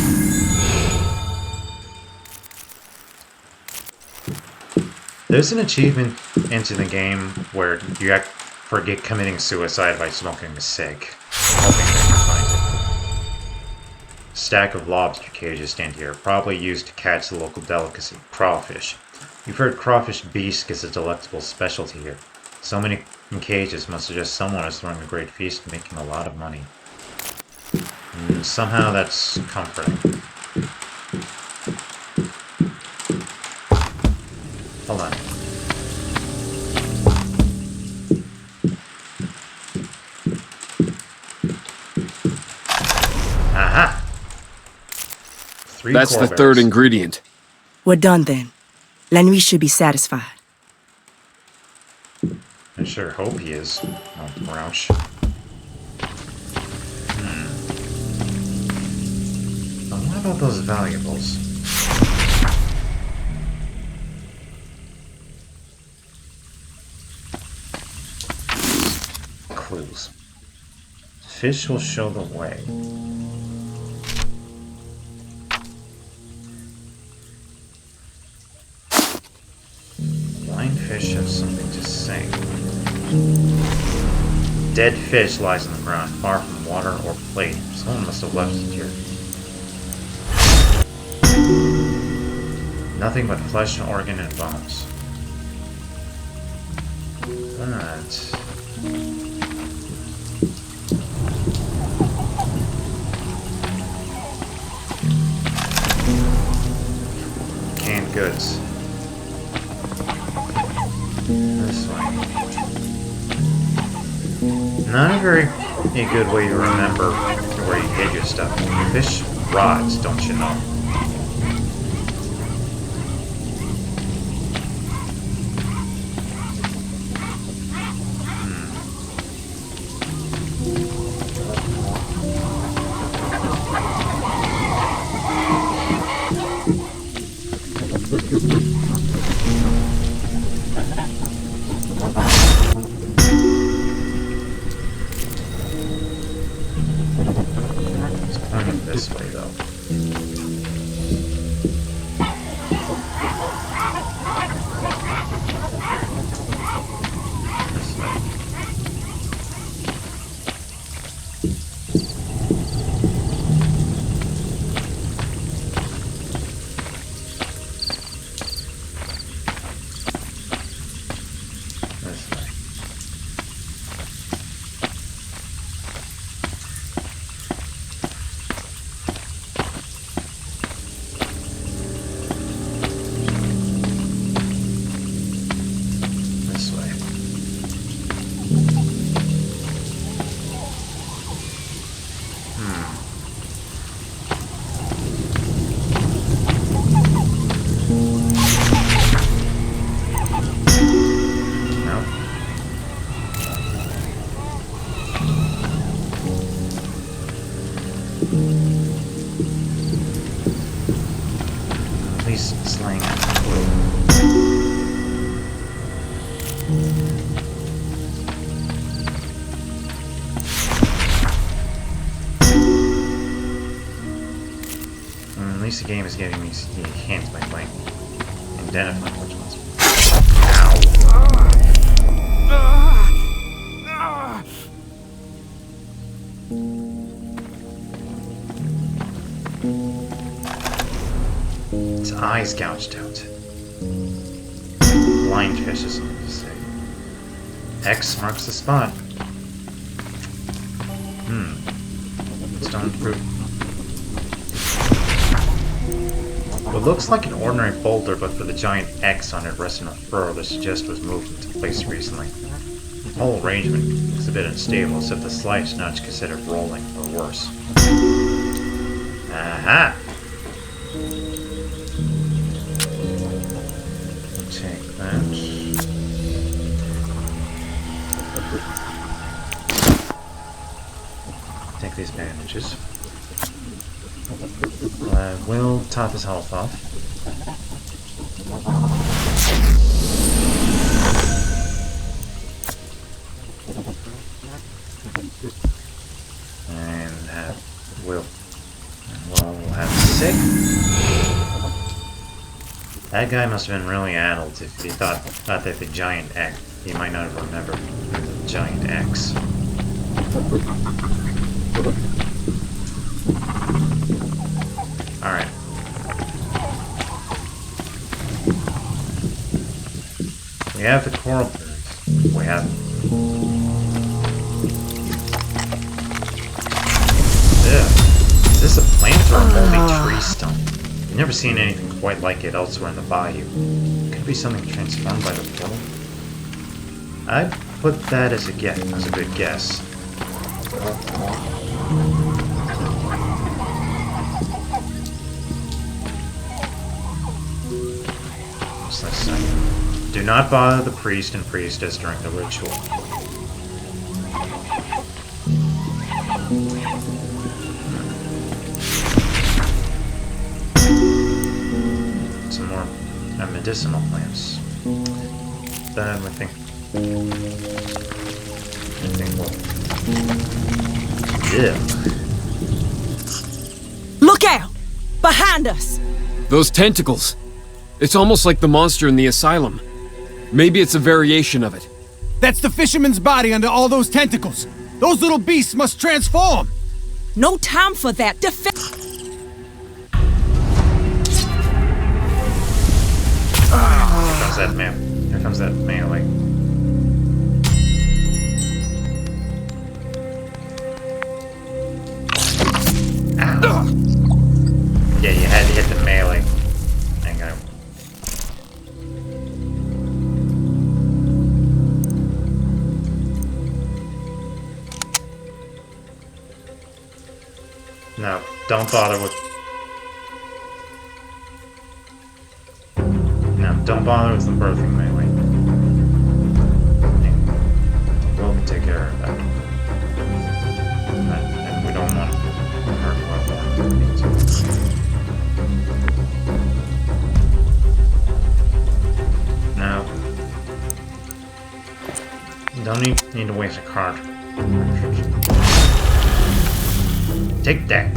There's an achievement into the game where you forget committing suicide by smoking a cig. Hoping that you find it. Stack of lobster cages stand here, probably used to catch the local delicacy, crawfish. You've heard crawfish bisque is a delectable specialty here. So many cages must suggest someone is throwing a great feast and making a lot of money. And somehow that's comforting. Hold on. Aha! That's the third ingredient. We're done then. La Nuit should be satisfied. I sure hope he is. Oh, Roush. But what about those valuables? Clues. Fish will show the way. Blind fish have something to say. Dead fish lies on the ground, far from water or plate. Someone must have left it here. Nothing but flesh, organ, and bones. But... canned goods. This way. Not a very good way to remember where you hid your stuff. Fish rods, don't you know? This way, though. This way. This way. least the game is giving me hints by playing. Identifying which ones. Its eyes gouged out. Blind fish is something to say. X marks the spot. Stone fruit. It looks like an ordinary boulder, but for the giant X on it resting on a furrow that suggests was moved into place recently. The whole arrangement is a bit unstable, as if the slightest nudge considered rolling, or worse. Aha! Take that. Take these bandages. We'll top his health off. And we'll have sick. That guy must have been really addled if he thought that the giant X. He might not have remembered the giant X. Alright. We have the coral birds. We have... Ugh. Is this a plant or a moldy tree stump? I've never seen anything quite like it elsewhere in the bayou. Could be something transformed by the portal. I'd put that as a guess, as a good guess. Do not bother the priest and priestess during the ritual. Some more medicinal plants. Then I think we'll... Yeah. Look out! Behind us! Those tentacles! It's almost like the monster in the asylum. Maybe it's a variation of it. That's the fisherman's body under all those tentacles. Those little beasts must transform. No time for that. Here comes that man. Here comes that melee. Ow. Yeah, you had to hit the melee. Hang on. No, don't bother with... No, don't bother with the birthing melee. We'll take care of that. And we don't want to hurt well. No. Don't need to waste a card. Take that.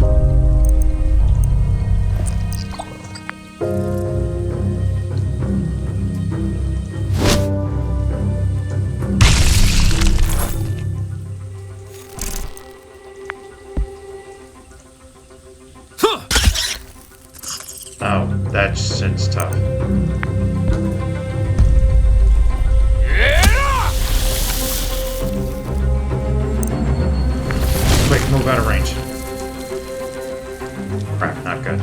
Oh, that shit's tough. Quick, move out of range. Crap, not good.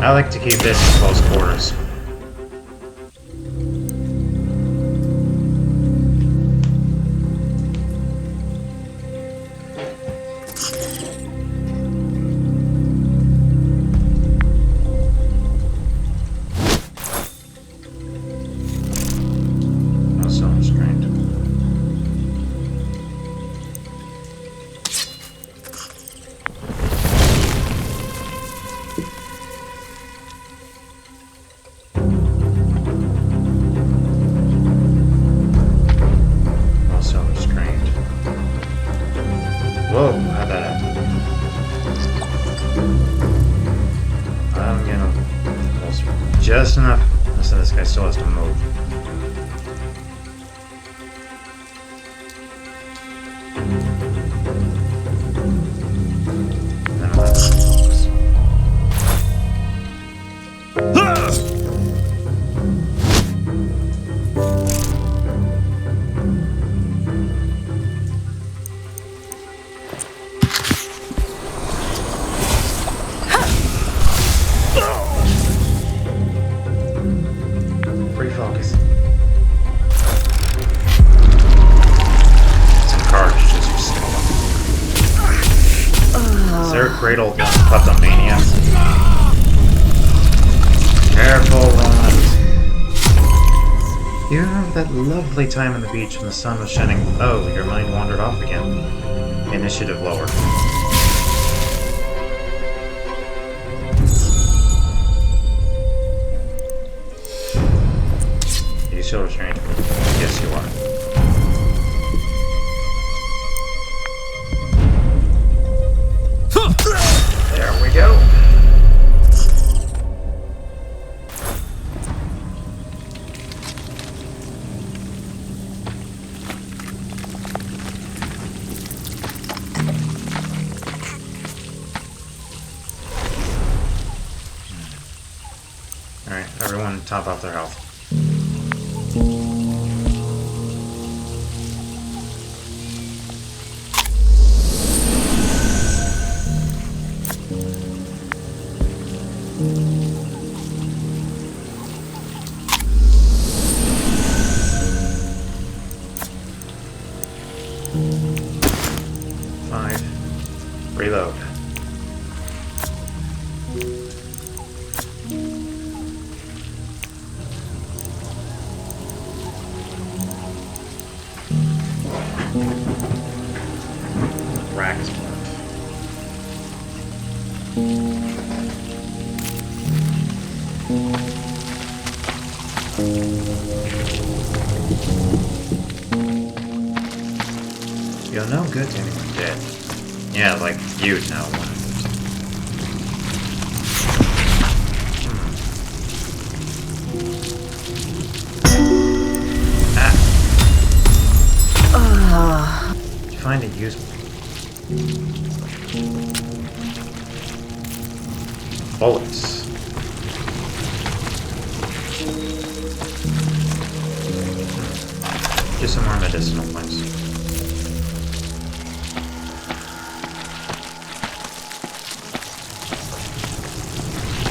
I like to keep this in close quarters. Also unstrained. Also restrained. Whoa, how'd that happen? I'm gonna closer. Just enough. So this guy still has to move. Then I'll have to focus. Refocus. Some cartridges for skill. Is there a cradle kleptomania? Careful, Roland. You remember that lovely time on the beach when the sun was shining? Oh, your mind wandered off again. Initiative lowered. Are you still restrained? Yes, you are. There we go. Alright, everyone top off their health. Reload. Rack is marked. You're no good to anyone dead. Yeah, like you know one. Did you find it useful? Bullets. Just some more medicinal points.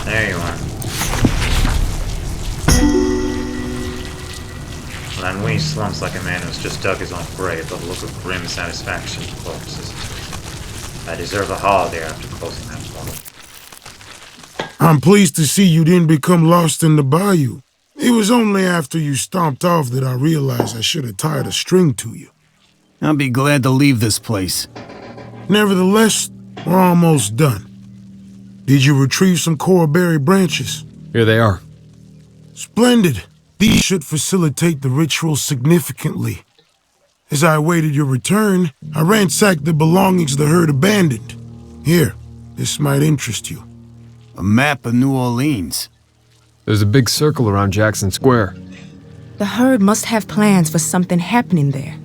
There you are. Lanui slumps like a man who's just dug his own grave, with a look of grim satisfaction closes. I deserve a holiday after closing that portal. I'm pleased to see you didn't become lost in the bayou. It was only after you stomped off that I realized I should have tied a string to you. I'll be glad to leave this place. Nevertheless, we're almost done. Did you retrieve some coraberry branches? Here they are. Splendid. These should facilitate the ritual significantly. As I awaited your return, I ransacked the belongings the herd abandoned. Here, this might interest you. A map of New Orleans. There's a big circle around Jackson Square. The herd must have plans for something happening there.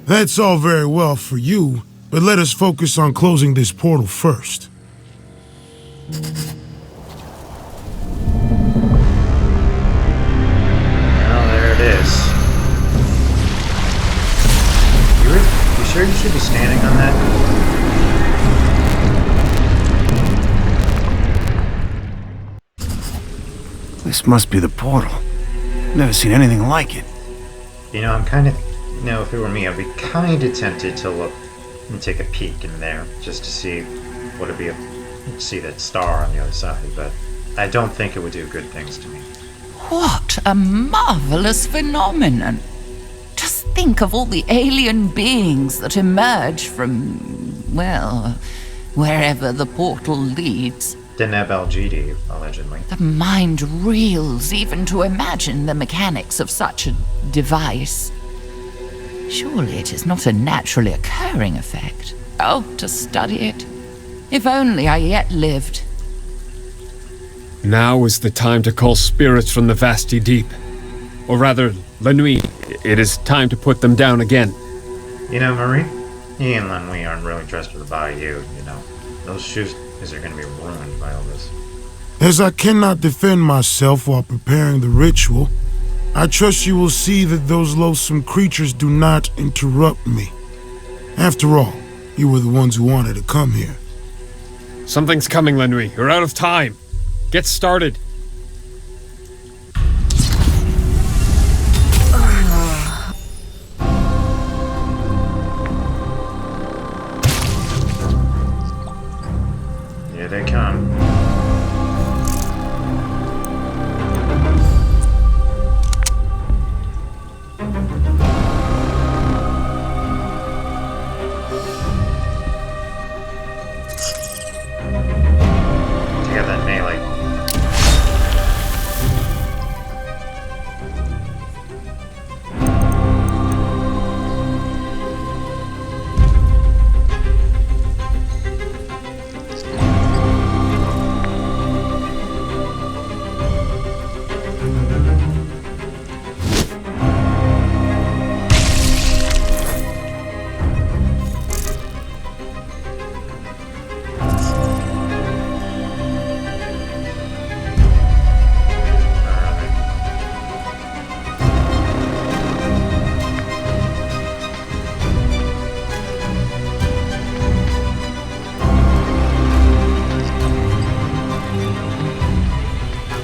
That's all very well for you, but let us focus on closing this portal first. Well, there it is. You sure you should be standing on that? This must be the portal. Never seen anything like it. You know, I'm kind of... You know, if it were me, I'd be kind of tempted to look and take a peek in there, just to see what it'd be, see that star on the other side, but I don't think it would do good things to me. What a marvelous phenomenon! Just think of all the alien beings that emerge from, well, wherever the portal leads. Deneb Al-Jidi, allegedly. The mind reels even to imagine the mechanics of such a device. Surely it is not a naturally occurring effect. Oh, to study it. If only I yet lived. Now is the time to call spirits from the vasty deep. Or rather, La Nuit. It is time to put them down again. You know, Marie, he and Lanui aren't really dressed for the bayou, you know. Those shoes are going to be ruined by all this. As I cannot defend myself while preparing the ritual, I trust you will see that those loathsome creatures do not interrupt me. After all, you were the ones who wanted to come here. Something's coming, La Nuit. You're out of time. Get started. Here they come.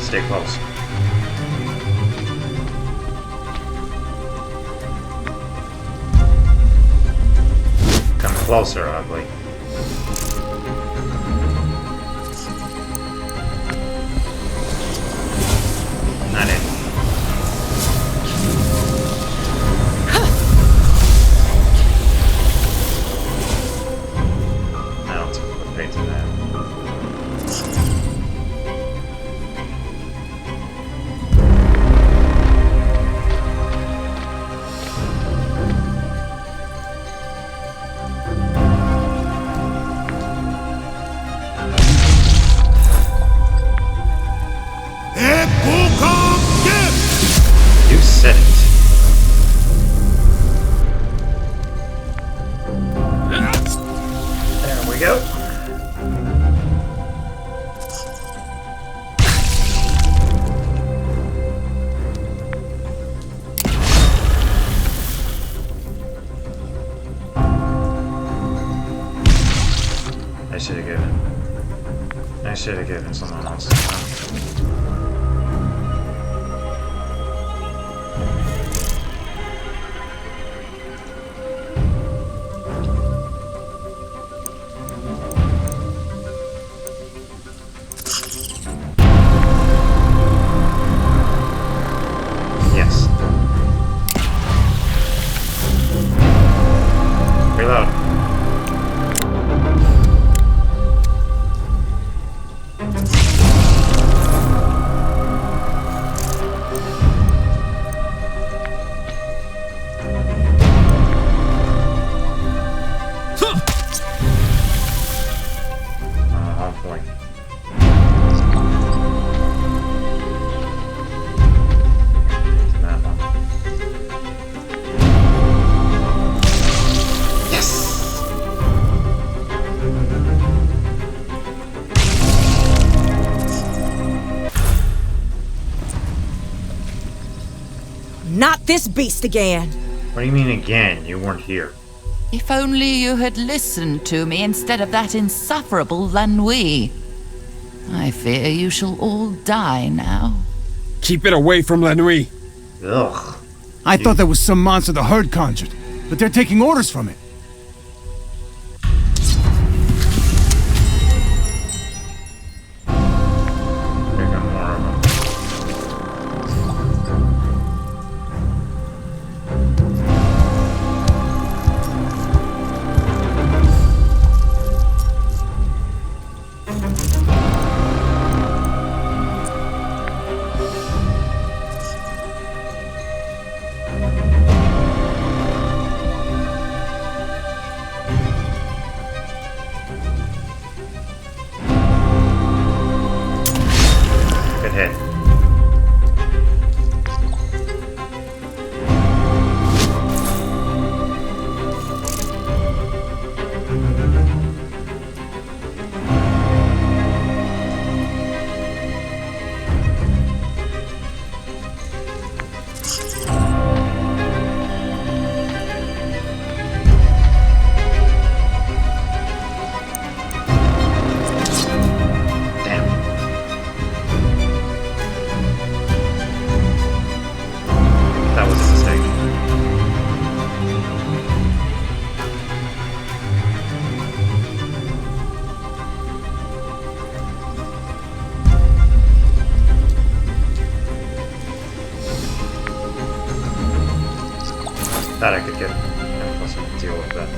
Stay close. Come closer, ugly. Not it. Now let's put paint in that. You said it. There we go. I should have given someone else time. Yes. Reload. Point. Yes! Not this beast again. What do you mean again? You weren't here. If only you had listened to me instead of that insufferable La Nuit. I fear you shall all die now. Keep it away from La Nuit. Ugh. I thought that was some monster the herd conjured, but they're taking orders from it. Here got more of them. Good hit. Damn. That was a mistake. Thought I could get him plus I could deal with that.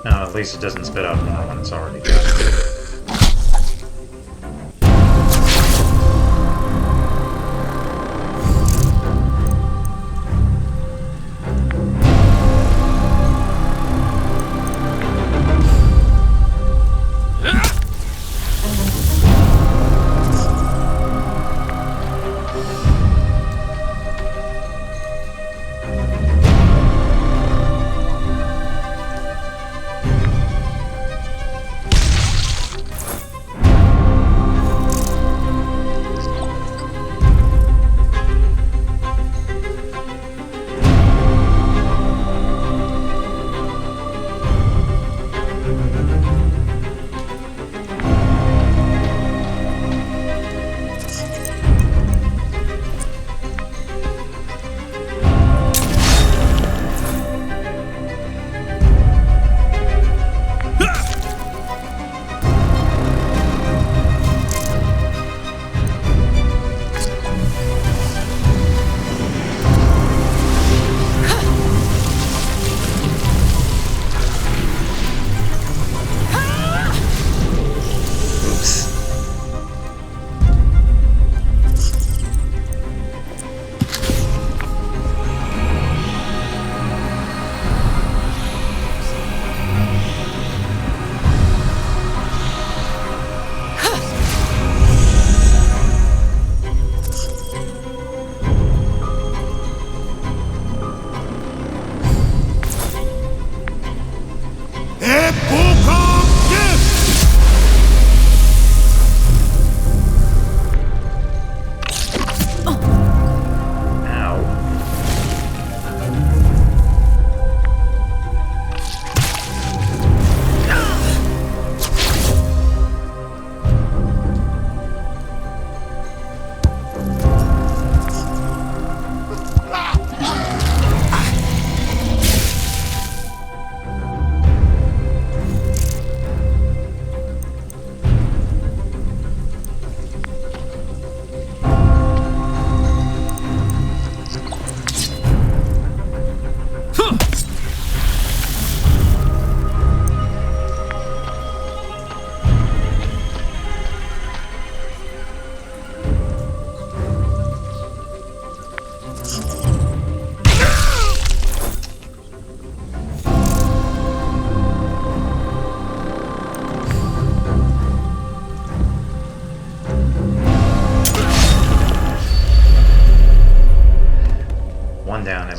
Now, at least it doesn't spit out more when it's already got.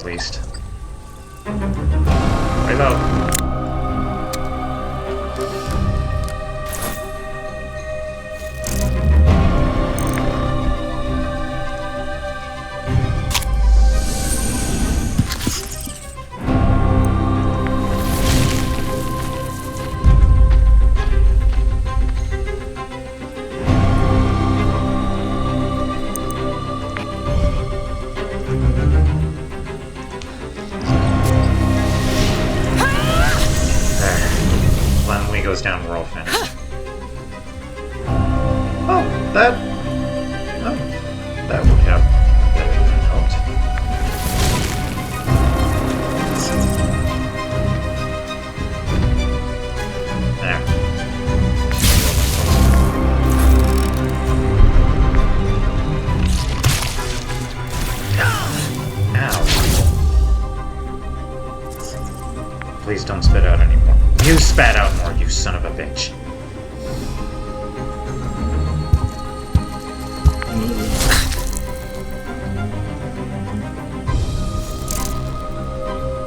least. Reload. Goes down, we're all finished. Oh, that worked out better than I hoped. There. Ow. Please don't spit out anymore. You spat out more, you son of a bitch.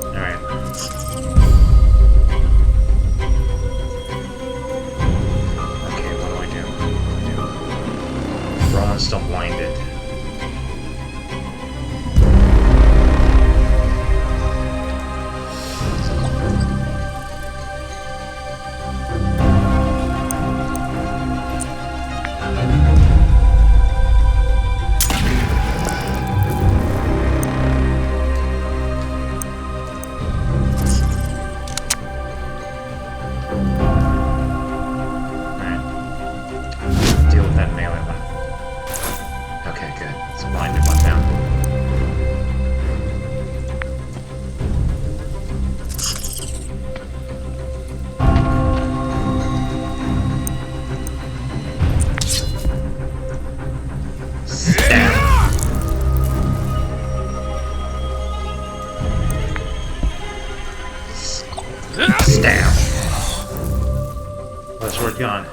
Alright. Okay, what do I do? Roland's still blinded. Stab. Let's work on.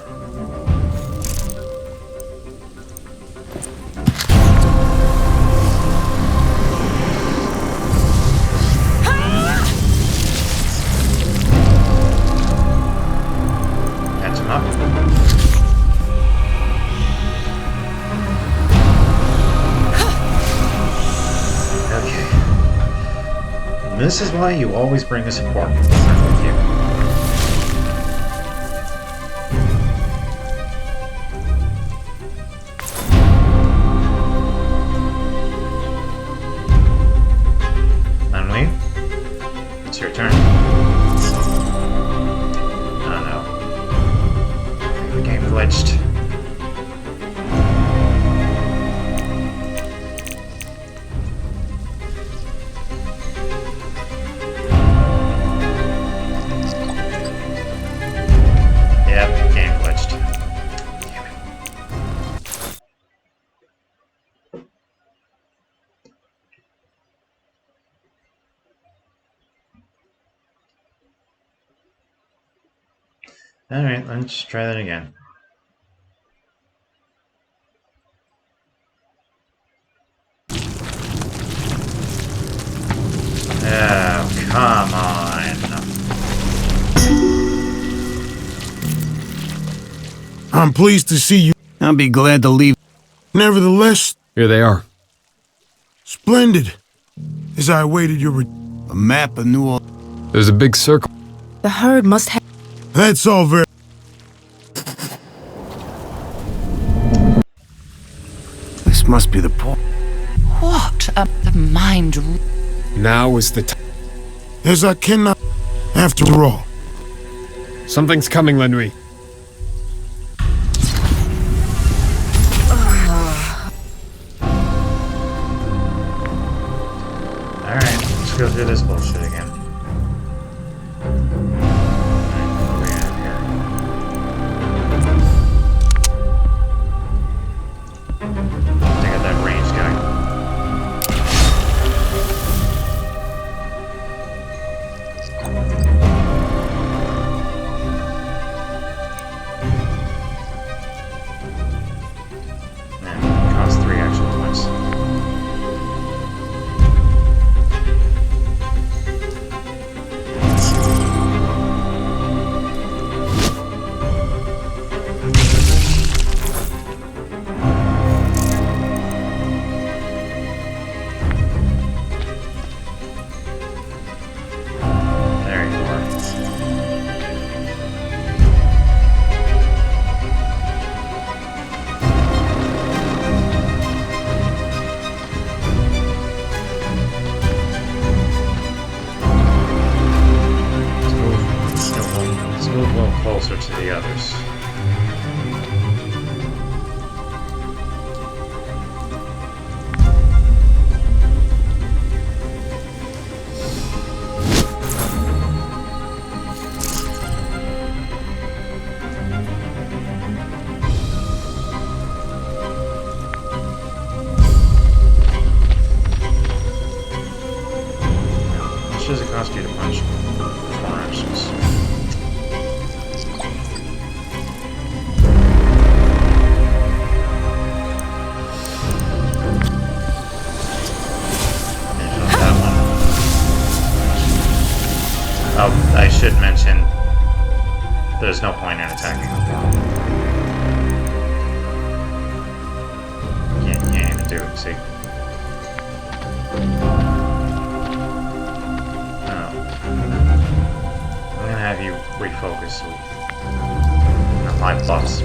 Catch him up. Okay. This is why you always bring a support with you. It's your turn. Oh no. The game glitched. Yep, game glitched. Damn it. Alright, let's try that again. Oh, come on. I'm pleased to see you. I'll be glad to leave. Nevertheless, Here they are. splendid. As I awaited your A map of New Orleans. There's a big circle. The herd must have. That's all very. This must be the port. What a mind. Now is the time. As I cannot. After all. Something's coming, Lenui. Alright, let's go through this bullshit again. buffs.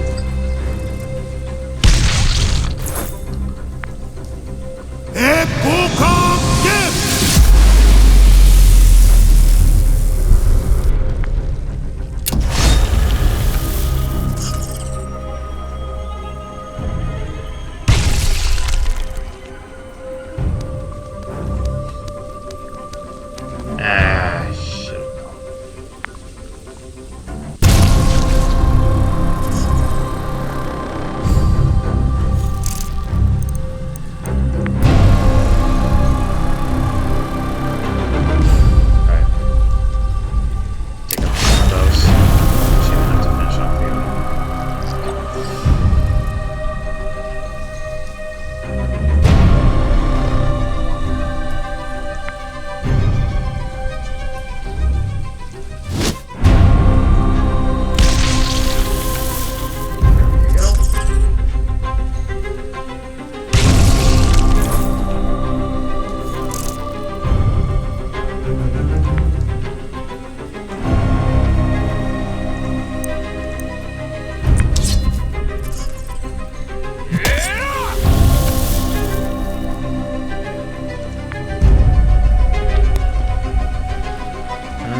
Ah, shit. Alright. Take off one of those. She didn't have to finish off the other.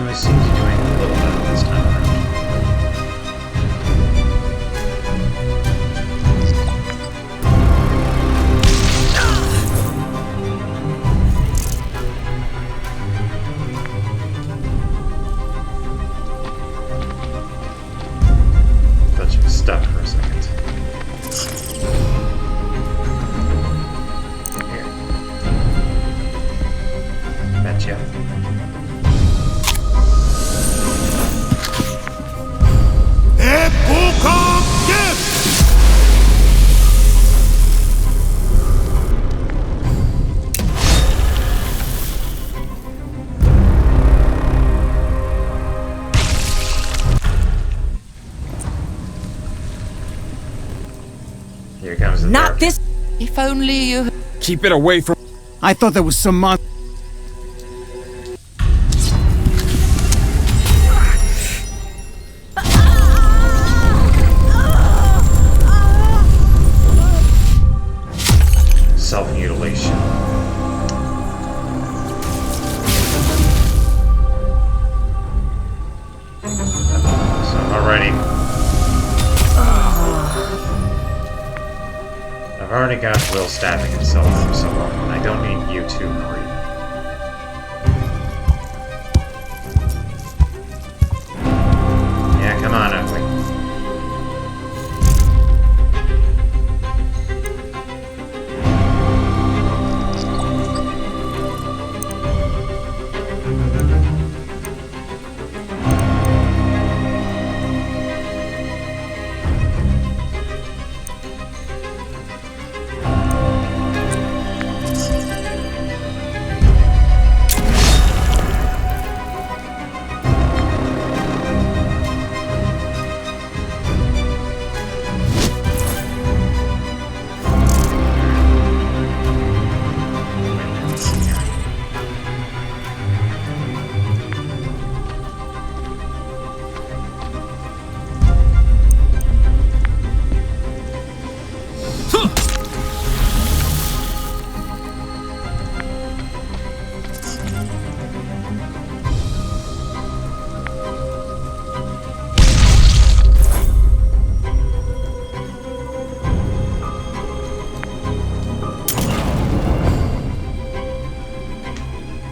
It seems to be doing a little better this time around. Thought she was stuck for a second. Here. Betcha. Here comes the Not dark. this. If only you. Keep it away from. I thought there was some mon. Self-mutilation. So already, I've already got Will stabbing himself, so I don't need you two, Marie. Yeah, come on, ugly.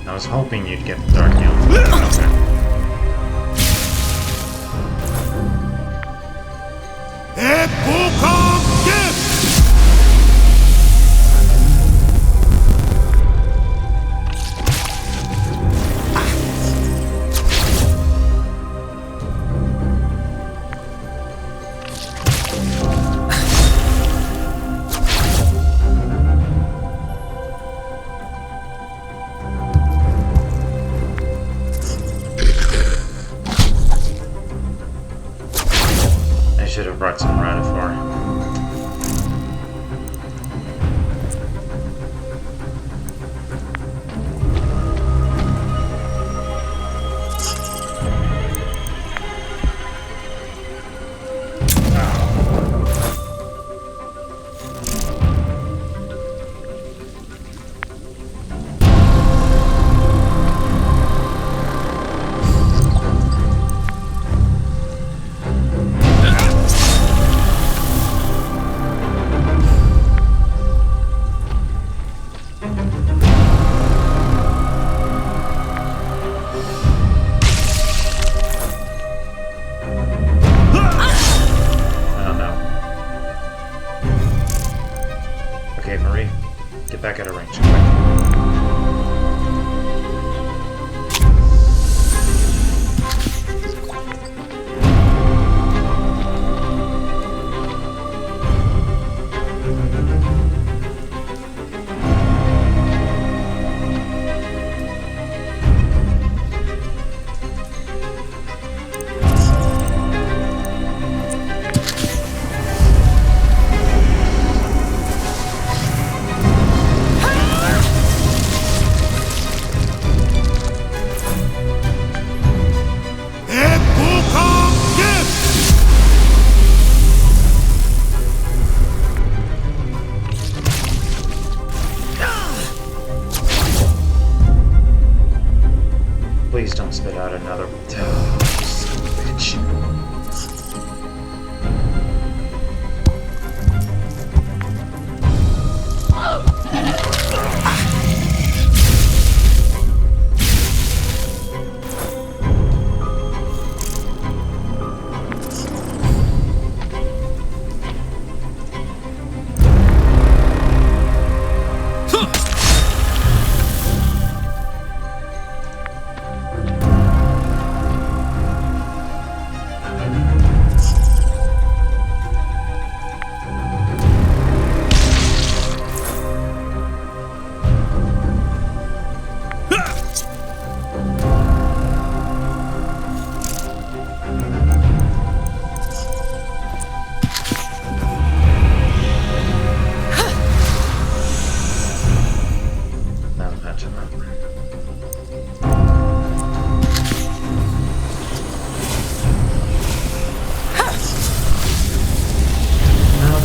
I was hoping you'd get the dark now. Okay. I should have brought some Radifor. Get back out of range, quick. Please don't spit out another. Oh, son of a bitch.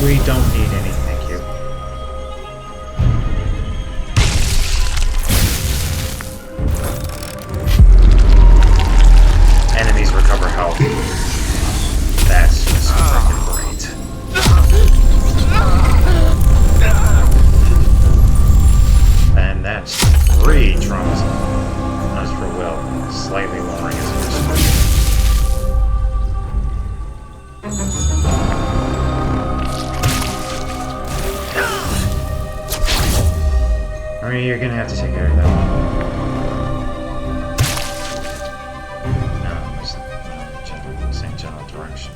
We don't need any, thank you. Enemies recover health. That's just freaking great. And that's 3 drums. As for Will, slightly lowering his first. I mean, you're gonna have to take care of that one. No, it's no, same general direction.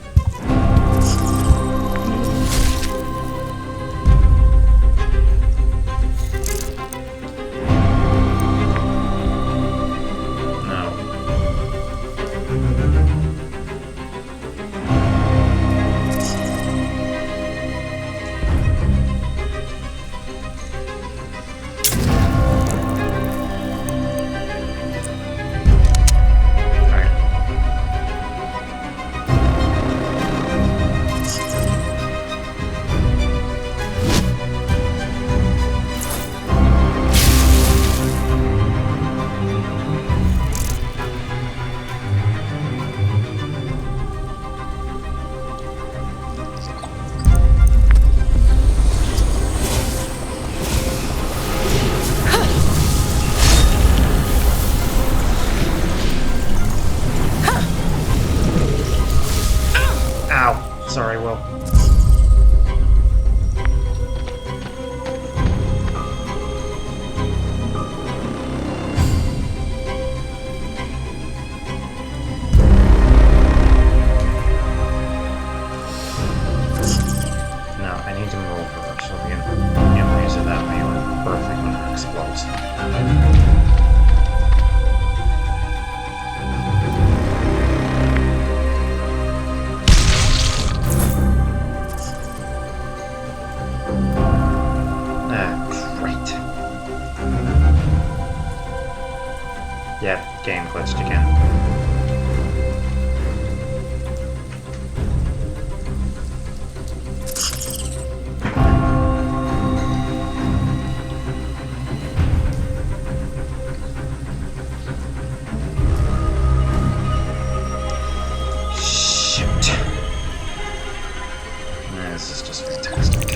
Sorry, Will. No, I need to move her so we can use it that way when perfect when it explodes. Yeah, game glitched again. Shoot. This is just fantastic.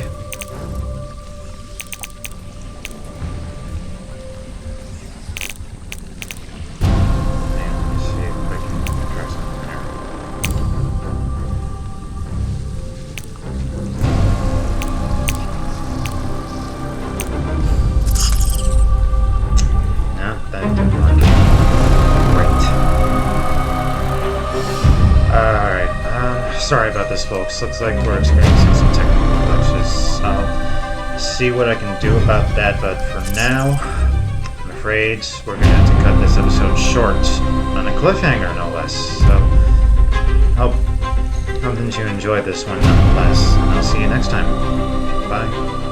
this, folks. Looks like we're experiencing some technical glitches. I'll see what I can do about that, but for now, I'm afraid we're gonna have to cut this episode short on a cliffhanger, no less. So, hope that you enjoyed this one nonetheless, and I'll see you next time. Bye.